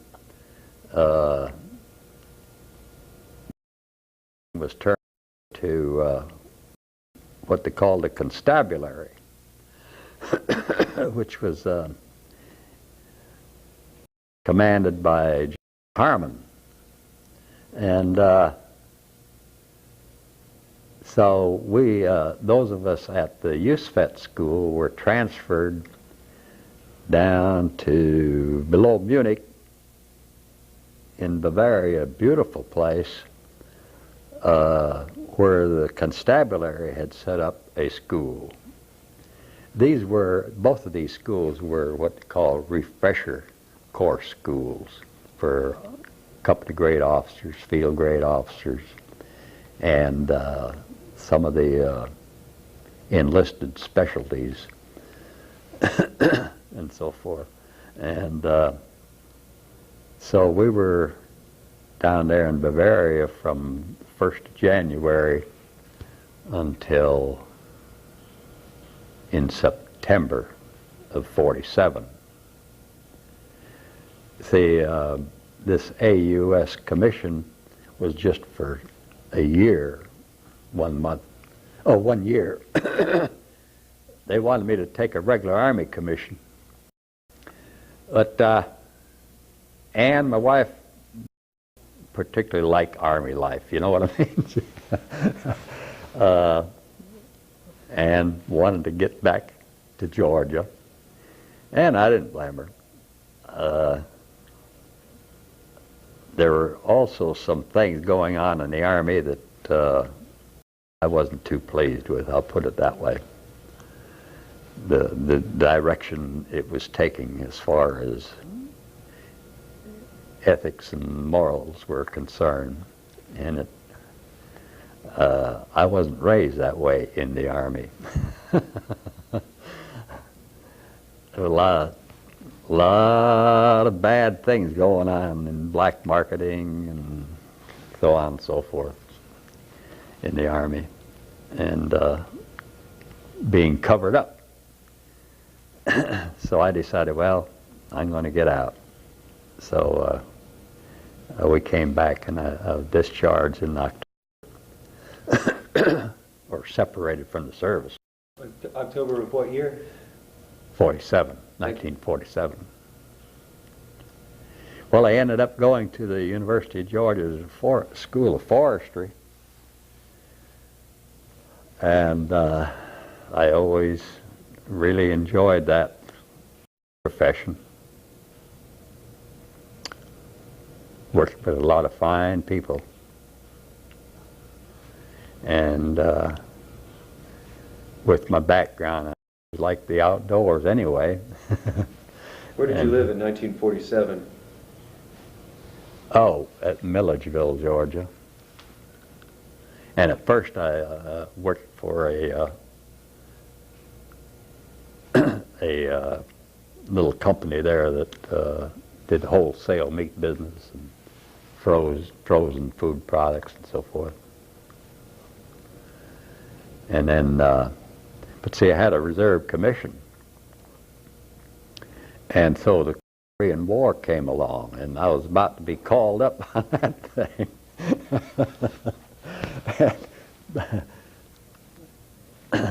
B: Was turned to what they called the constabulary, which was commanded by Harmon. And so we, those of us at the USFET school, were transferred down to below Munich in Bavaria, a beautiful place, where the constabulary had set up a school. Both of these schools were what they call refresher course schools for company grade officers, field grade officers, and some of the enlisted specialties and so forth. And so we were down there in Bavaria from 1st of January until in September of '47. See, this AUS commission was just for a year, 1 month. Oh, 1 year. They wanted me to take a regular Army commission. But Ann, my wife, particularly like Army life, you know what I mean? And wanted to get back to Georgia. And I didn't blame her. There were also some things going on in the Army that I wasn't too pleased with, I'll put it that way. the direction it was taking as far as ethics and morals were concerned. And it, I wasn't raised that way in the Army. There were a lot of bad things going on in black marketing and so on and so forth in the Army, and being covered up. So I decided, well, I'm going to get out. So we came back, and I was discharged in October, or separated from the service.
A: October of what year?
B: 1947. Well, I ended up going to the University of Georgia's School of Forestry, and I always really enjoyed that profession. Worked with a lot of fine people, and with my background, I like the outdoors anyway.
A: Where did you live in 1947?
B: Oh, at Milledgeville, Georgia. And at first I worked for a little company there that did wholesale meat business and frozen food products and so forth. And then, but see, I had a reserve commission. And so the Korean War came along, and I was about to be called up on that thing.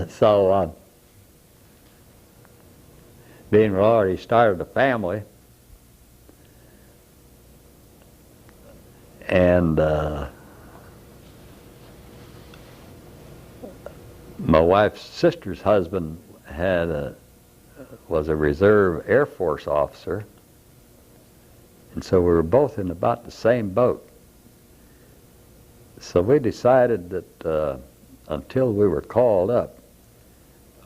B: So, being we already started a family, and my wife's sister's husband was a reserve Air Force officer, and so we were both in about the same boat. So we decided that until we were called up,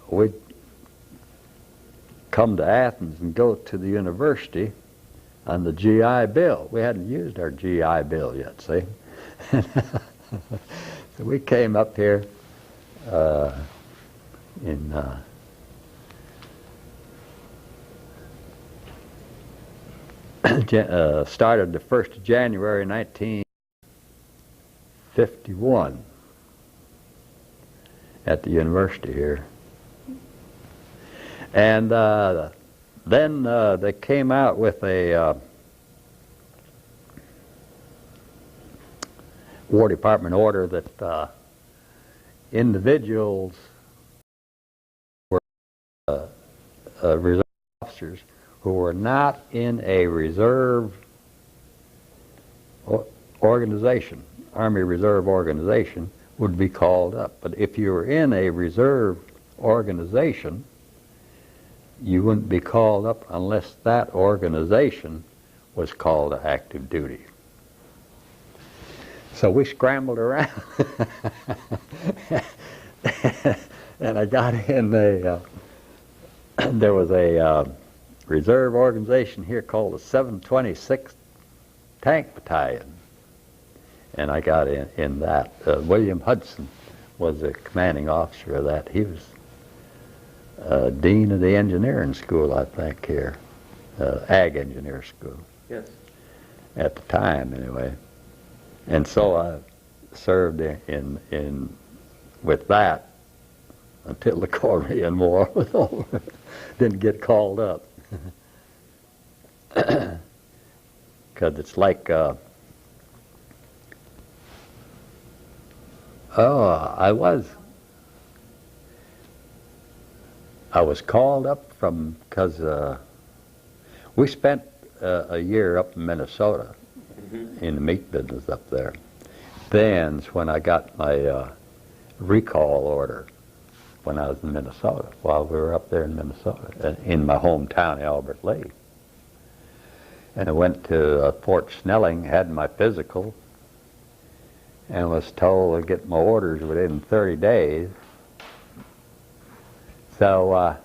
B: we'd come to Athens and go to the university on the GI Bill. We hadn't used our GI Bill yet, see? So we came up here started the 1st of January 1951 at the university here. And then they came out with a War Department order that individuals were reserve officers who were not in a reserve organization, Army Reserve organization, would be called up. But if you were in a reserve organization, you wouldn't be called up unless that organization was called to active duty. So we scrambled around, and I got in there was a reserve organization here called the 726th Tank Battalion, and I got in that. William Hudson was the commanding officer of that. He was dean of the engineering school, I think, here, ag engineer school.
A: Yes.
B: At the time, anyway. And so I served in with that until the Korean War was over. Didn't get called up. Because it's like, I was called up from, because we spent a year up in Minnesota in the meat business up there. Then's when I got my recall order when I was in Minnesota, while we were up there in Minnesota, in my hometown, Albert Lake. And I went to Fort Snelling, had my physical, and was told to get my orders within 30 days. So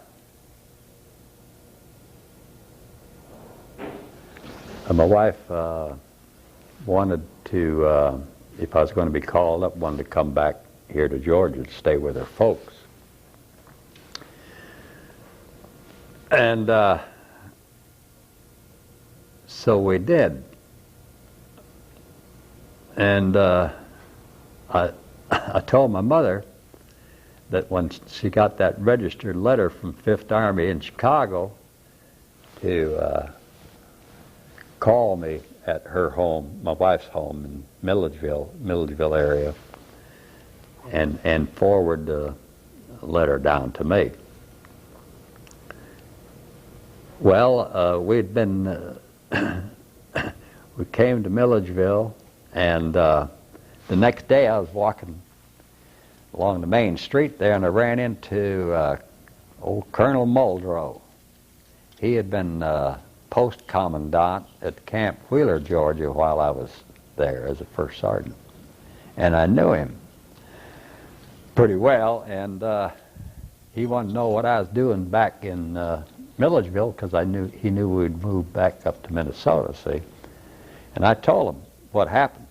B: My wife wanted to, if I was going to be called up, wanted to come back here to Georgia to stay with her folks. And so we did. And I told my mother that when she got that registered letter from 5th Army in Chicago to call me at her home, my wife's home in Milledgeville area, and forward the letter down to me. Well, we'd been, we came to Milledgeville, and the next day I was walking along the main street there, and I ran into old Colonel Muldrow. He had been post commandant at Camp Wheeler, Georgia, while I was there as a first sergeant. And I knew him pretty well, and he wanted to know what I was doing back in Milledgeville, because he knew we'd moved back up to Minnesota, see. And I told him what happened.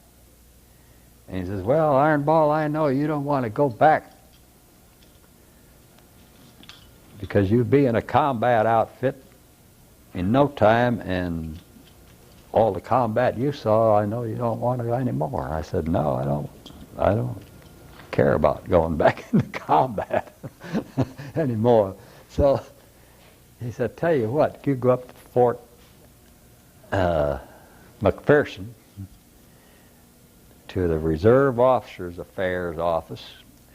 B: And he says, well, Arnball, I know you don't want to go back because you'd be in a combat outfit in no time, and all the combat you saw, I know you don't want to anymore. I said, no, I don't care about going back into combat anymore. So he said, tell you what, you go up to Fort McPherson, to the Reserve Officers Affairs office,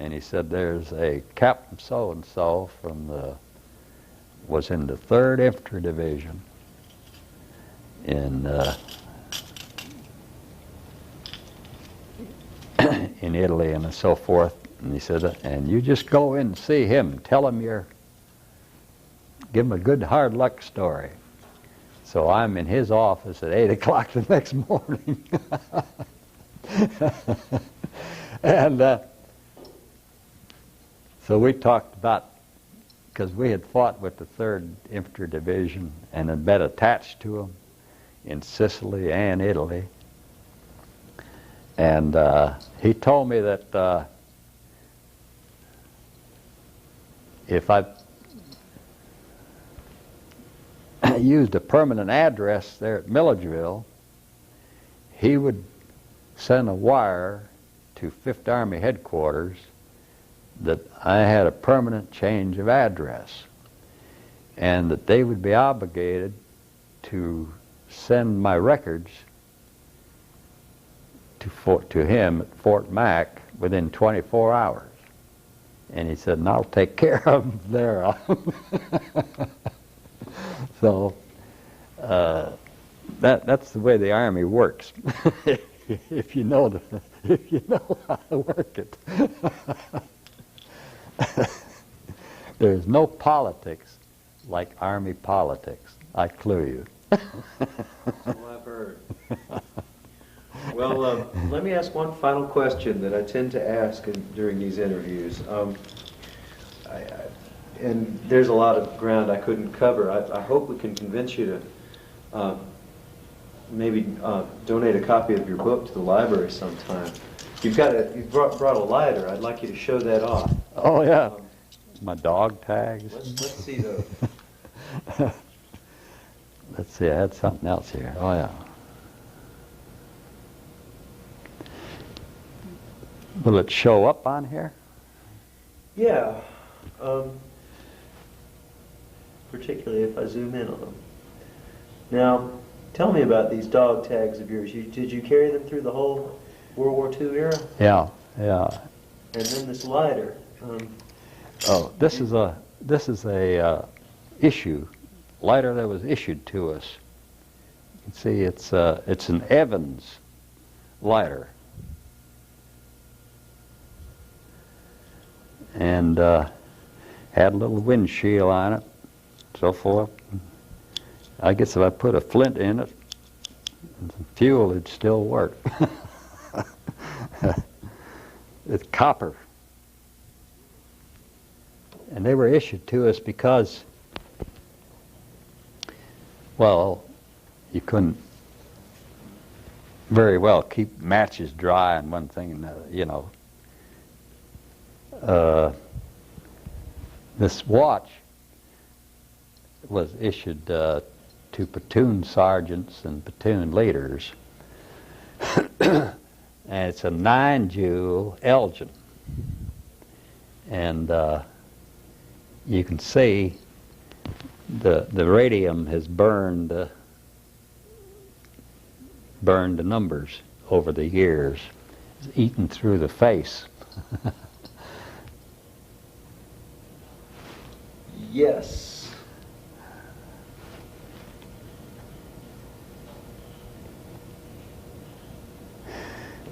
B: and he said there's a Captain so-and-so was in the 3rd Infantry Division in in Italy and so forth. And he said, and you just go in and see him, tell him give him a good hard luck story. So I'm in his office at 8 o'clock the next morning. And so we talked about, because we had fought with the 3rd Infantry Division and had been attached to them in Sicily and Italy. And he told me that if I used a permanent address there at Milledgeville, he would sent a wire to 5th Army headquarters that I had a permanent change of address, and that they would be obligated to send my records to him at Fort Mac within 24 hours. And he said, and I'll take care of them there. So that's the way the Army works. If you know how to work it. There's no politics like Army politics. I clue you.
A: Well, I've heard. Well, let me ask one final question that I tend to ask during these interviews. And there's a lot of ground I couldn't cover. I hope we can convince you to maybe donate a copy of your book to the library sometime. You've brought a lighter. I'd like you to show that off.
B: Oh yeah, my dog tags.
A: Let's see those.
B: Let's see, I had something else here. Oh yeah. Will it show up on here?
A: Yeah. Particularly if I zoom in on them. Now, tell me about these dog tags of yours. Did you carry them through the whole World War II era?
B: Yeah.
A: And then this lighter.
B: This is a issue lighter that was issued to us. You can see it's an Evans lighter, and had a little windshield on it, so forth. I guess if I put a flint in it and some fuel, it'd still work. It's copper. And they were issued to us because, well, you couldn't very well keep matches dry and one thing, you know. This watch was issued to platoon sergeants and platoon leaders, and it's a 9-jewel Elgin, and you can see the radium has burned the numbers over the years. It's eaten through the face.
A: Yes.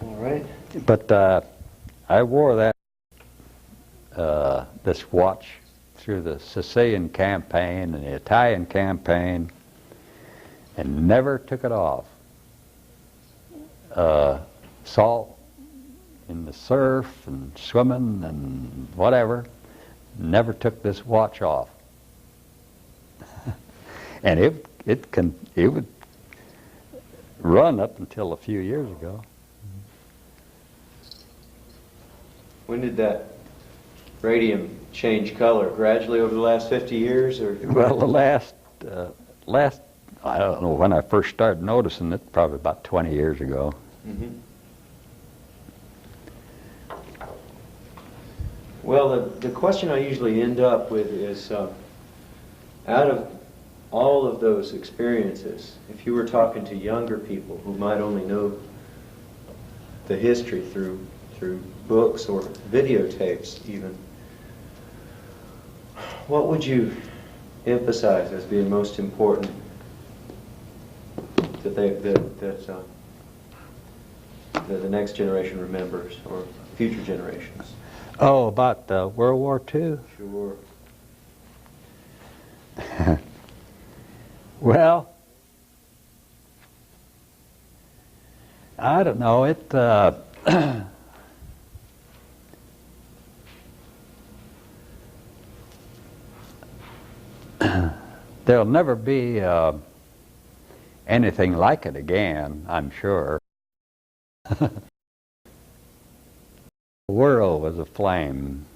A: All right.
B: But I wore that this watch through the Sicilian campaign and the Italian campaign, and never took it off. Salt in the surf and swimming and whatever, never took this watch off. And it would run up until a few years ago.
A: When did that radium change color? Gradually over the last 50 years, or?
B: Well, the last I don't know when I first started noticing it, probably about 20 years ago.
A: Mm-hmm. Well, the question I usually end up with is, out of all of those experiences, if you were talking to younger people who might only know the history through books or videotapes even, what would you emphasize as being most important that the next generation remembers, or future generations?
B: Oh, about World War II?
A: Sure.
B: Well, I don't know. There'll never be anything like it again, I'm sure. The world was aflame.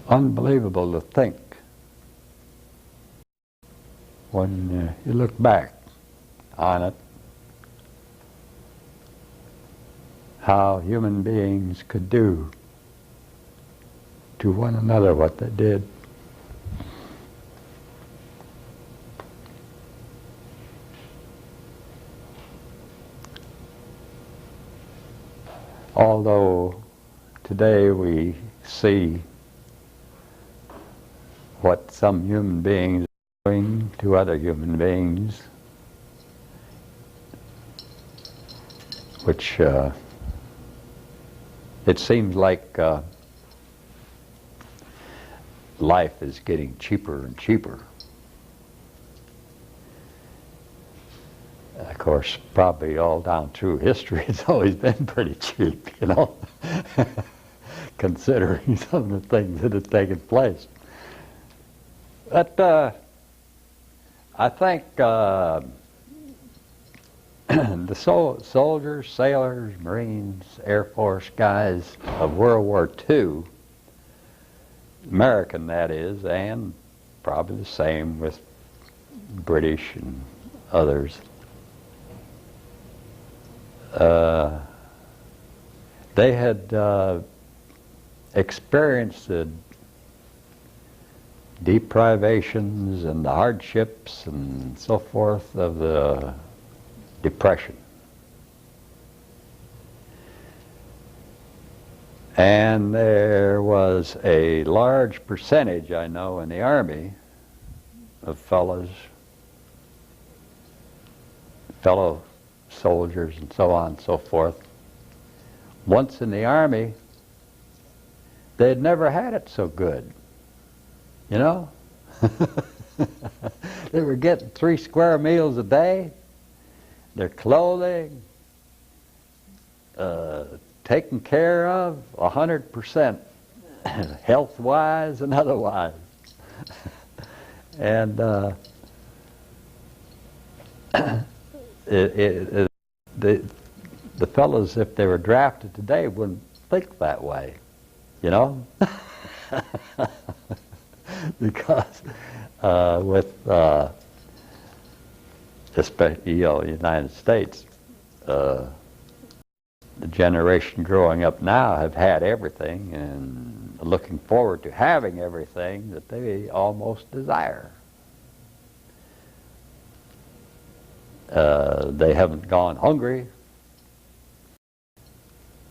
B: Unbelievable to think when you look back on it, how human beings could do to one another what they did. Although today we see what some human beings are doing to other human beings, which it seems like life is getting cheaper and cheaper. Of course, probably all down through history, it's always been pretty cheap, you know, considering some of the things that have taken place. But I think the soldiers, sailors, Marines, Air Force guys of World War II, American that is, and probably the same with British and others, they had experienced the deprivations and the hardships and so forth of the Depression. And there was a large percentage, I know, in the Army of fellow soldiers and so on and so forth. Once in the Army, they'd never had it so good, you know? They were getting 3 square meals a day, their clothing, taken care of 100%, health-wise and otherwise. And the fellows, if they were drafted today, wouldn't think that way, you know? Because with especially, you know, the United States, the generation growing up now have had everything and looking forward to having everything that they almost desire. They haven't gone hungry.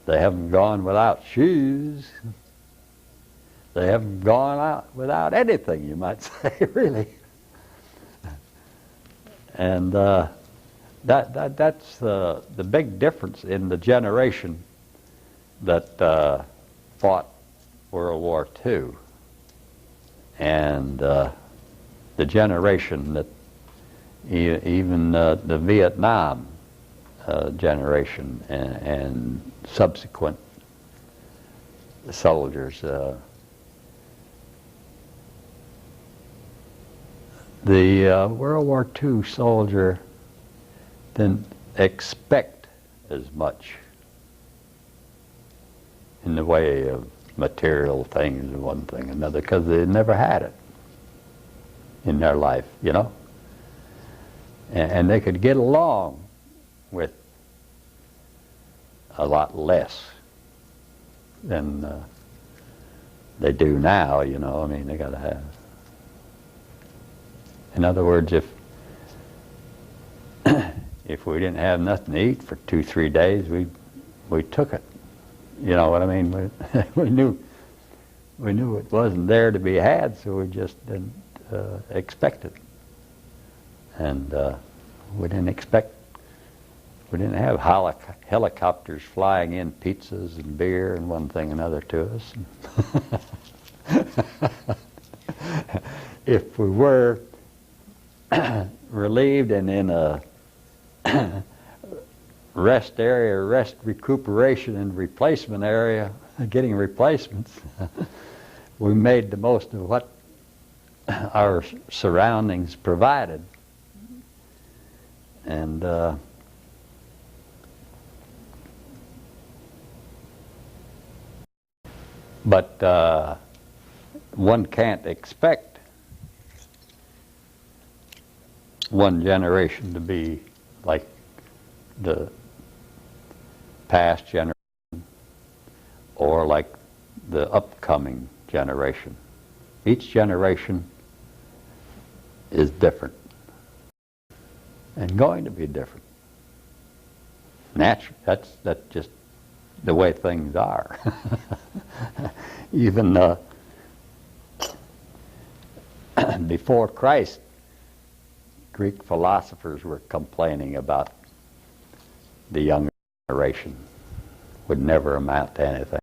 B: They haven't gone without shoes. They haven't gone out without anything, you might say, really. And that's the big difference in the generation that fought World War II and the generation that even the Vietnam generation and subsequent soldiers. The World War II soldier didn't expect as much in the way of material things and one thing and another because they never had it in their life, you know. And they could get along with a lot less than they do now, you know. I mean, they got to have. In other words, if we didn't have nothing to eat for 2-3 days, we took it. You know what I mean? We knew it wasn't there to be had, so we just didn't expect it. And we didn't have helicopters flying in pizzas and beer and one thing and another to us. If we were relieved and in a rest area, rest recuperation and replacement area, getting replacements, we made the most of what our surroundings provided. And but one can't expect one generation to be like the past generation or like the upcoming generation. Each generation is different and going to be different. Naturally, that's just the way things are. Even before Christ, Greek philosophers were complaining about the younger generation would never amount to anything.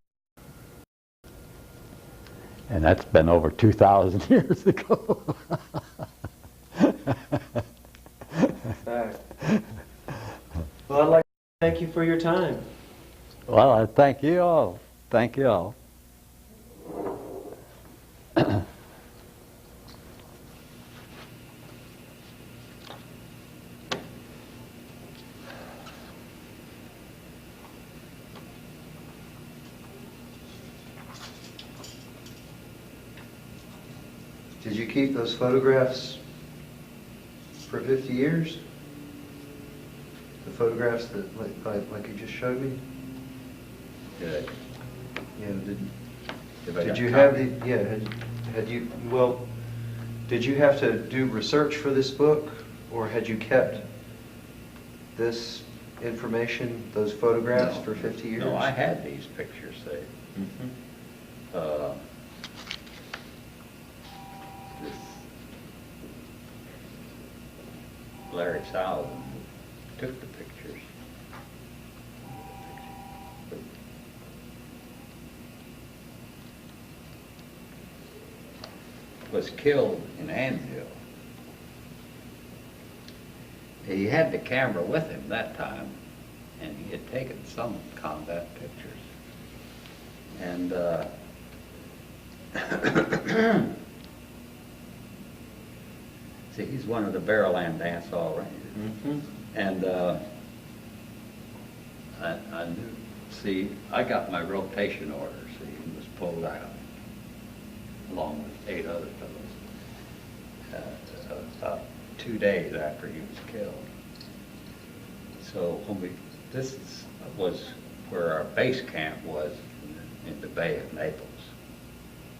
B: And that's been over 2,000 years ago.
A: Well, I'd like to thank you for your time.
B: Well, I thank you all. Thank you all.
A: Did you keep those photographs for 50 years? The photographs that, like you just showed me?
C: Good.
A: Yeah,
C: If I
A: did
C: got
A: you have
C: copies.
A: the, yeah, had you, well, did you have to do research for this book, or had you kept this information, those photographs,
C: No.
A: for 50 years?
C: No, I had these pictures saved.
A: Mm-hmm.
C: This Larry Salvin took the pictures. Was killed in Anvil. He had the camera with him that time, and he had taken some combat pictures. And see, he's one of the Barrowland Dance All Rangers. And I knew, see, I got my rotation order, see, he was pulled out along with 8 other fellows about 2 days after he was killed. So was where our base camp was in the Bay of Naples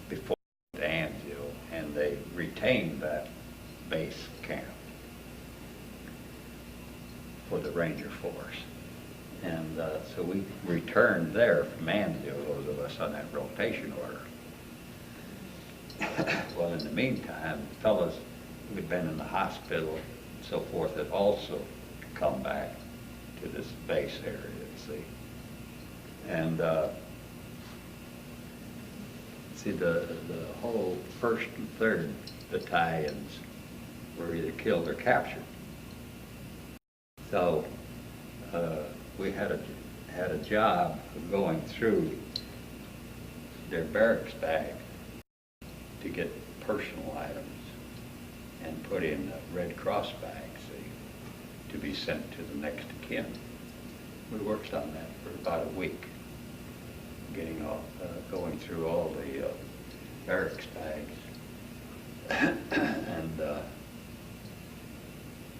C: before the Anzio, and they retained that base camp for the Ranger Force. And so we returned there from Anzio, those of us on that rotation order. Well, in the meantime, fellows who had been in the hospital and so forth had also come back to this base area, see. And see, the whole 1st and 3rd battalions were either killed or captured. So we had a job of going through their barracks bag to get personal items and put in Red Cross bags, see, to be sent to the next of kin. We worked on that for about a week, going through all the barracks bags. And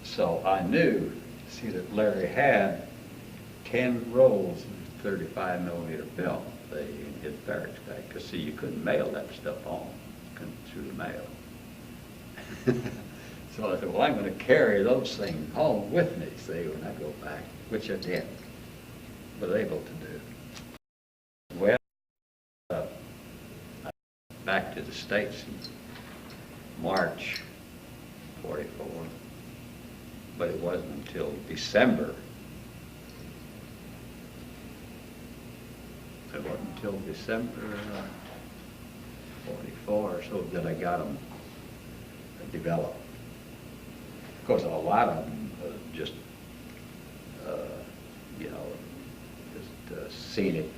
C: so I knew, see, that Larry had 10 rolls of 35 millimeter film in his barracks bag, because see, you couldn't mail that stuff home, through the mail. So I said, well, I'm going to carry those things home with me, see, when I go back, which I did, was able to do. Well, I went back to the States in March 44, but it wasn't until December. It wasn't until December 44 or so that I got them developed. Of course, a lot of them just, you know, just scenic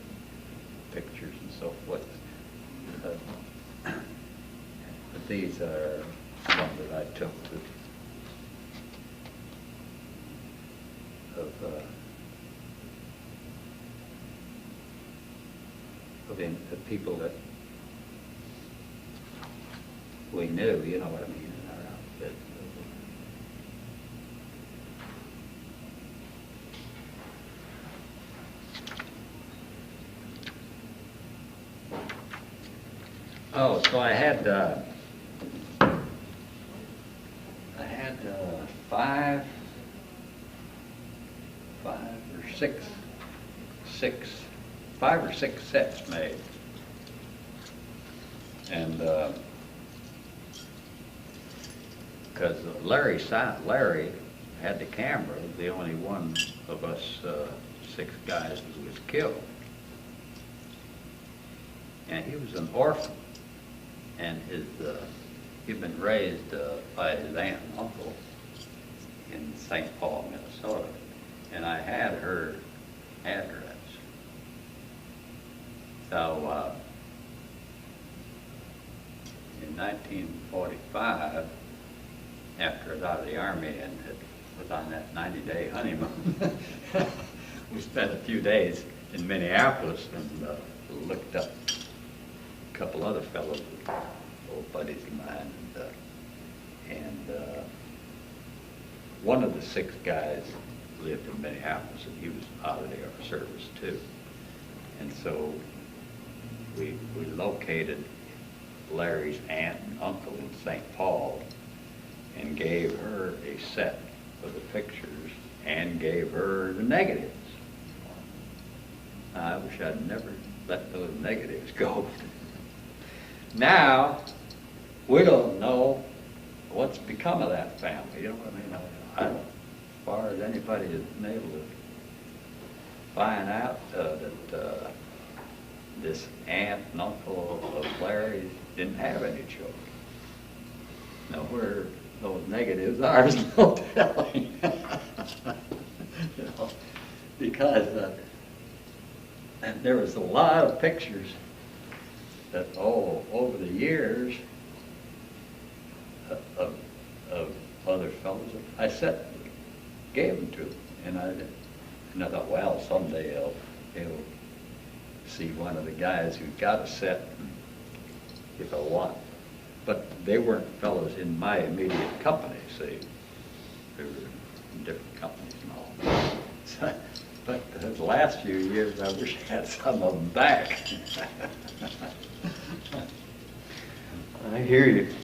C: pictures and so forth. But these are some that I took of people that we knew, you know what I mean, in our outfit. Oh, so I had five or six sets made, and because Larry had the camera, the only one of us 6 guys who was killed, and he was an orphan, and he'd been raised by his aunt and uncle in St. Paul, Minnesota, and I had her address. So in 1945, after I was out of the Army and was on that 90-day honeymoon, we spent a few days in Minneapolis and looked up a couple other fellows, old buddies of mine, and one of the 6 guys lived in Minneapolis, and he was out of the Air Service too. And so we located Larry's aunt and uncle in St. Paul and gave her a set of the pictures and gave her the negatives. I wish I'd never let those negatives go. Now, we don't know what's become of that family. You know what I mean? As far as anybody has been able to find out that this aunt and uncle of Larry's didn't have any children. Now, where those negatives are is no telling. You know? because and there was a lot of pictures that, over the years of other fellows, I gave them to them, and I thought, well, someday he'll see one of the guys who got a set if I want. But they weren't fellows in my immediate company, see. They were in different companies and all. So, but the last few years, I wish I had some of them back.
A: I hear you.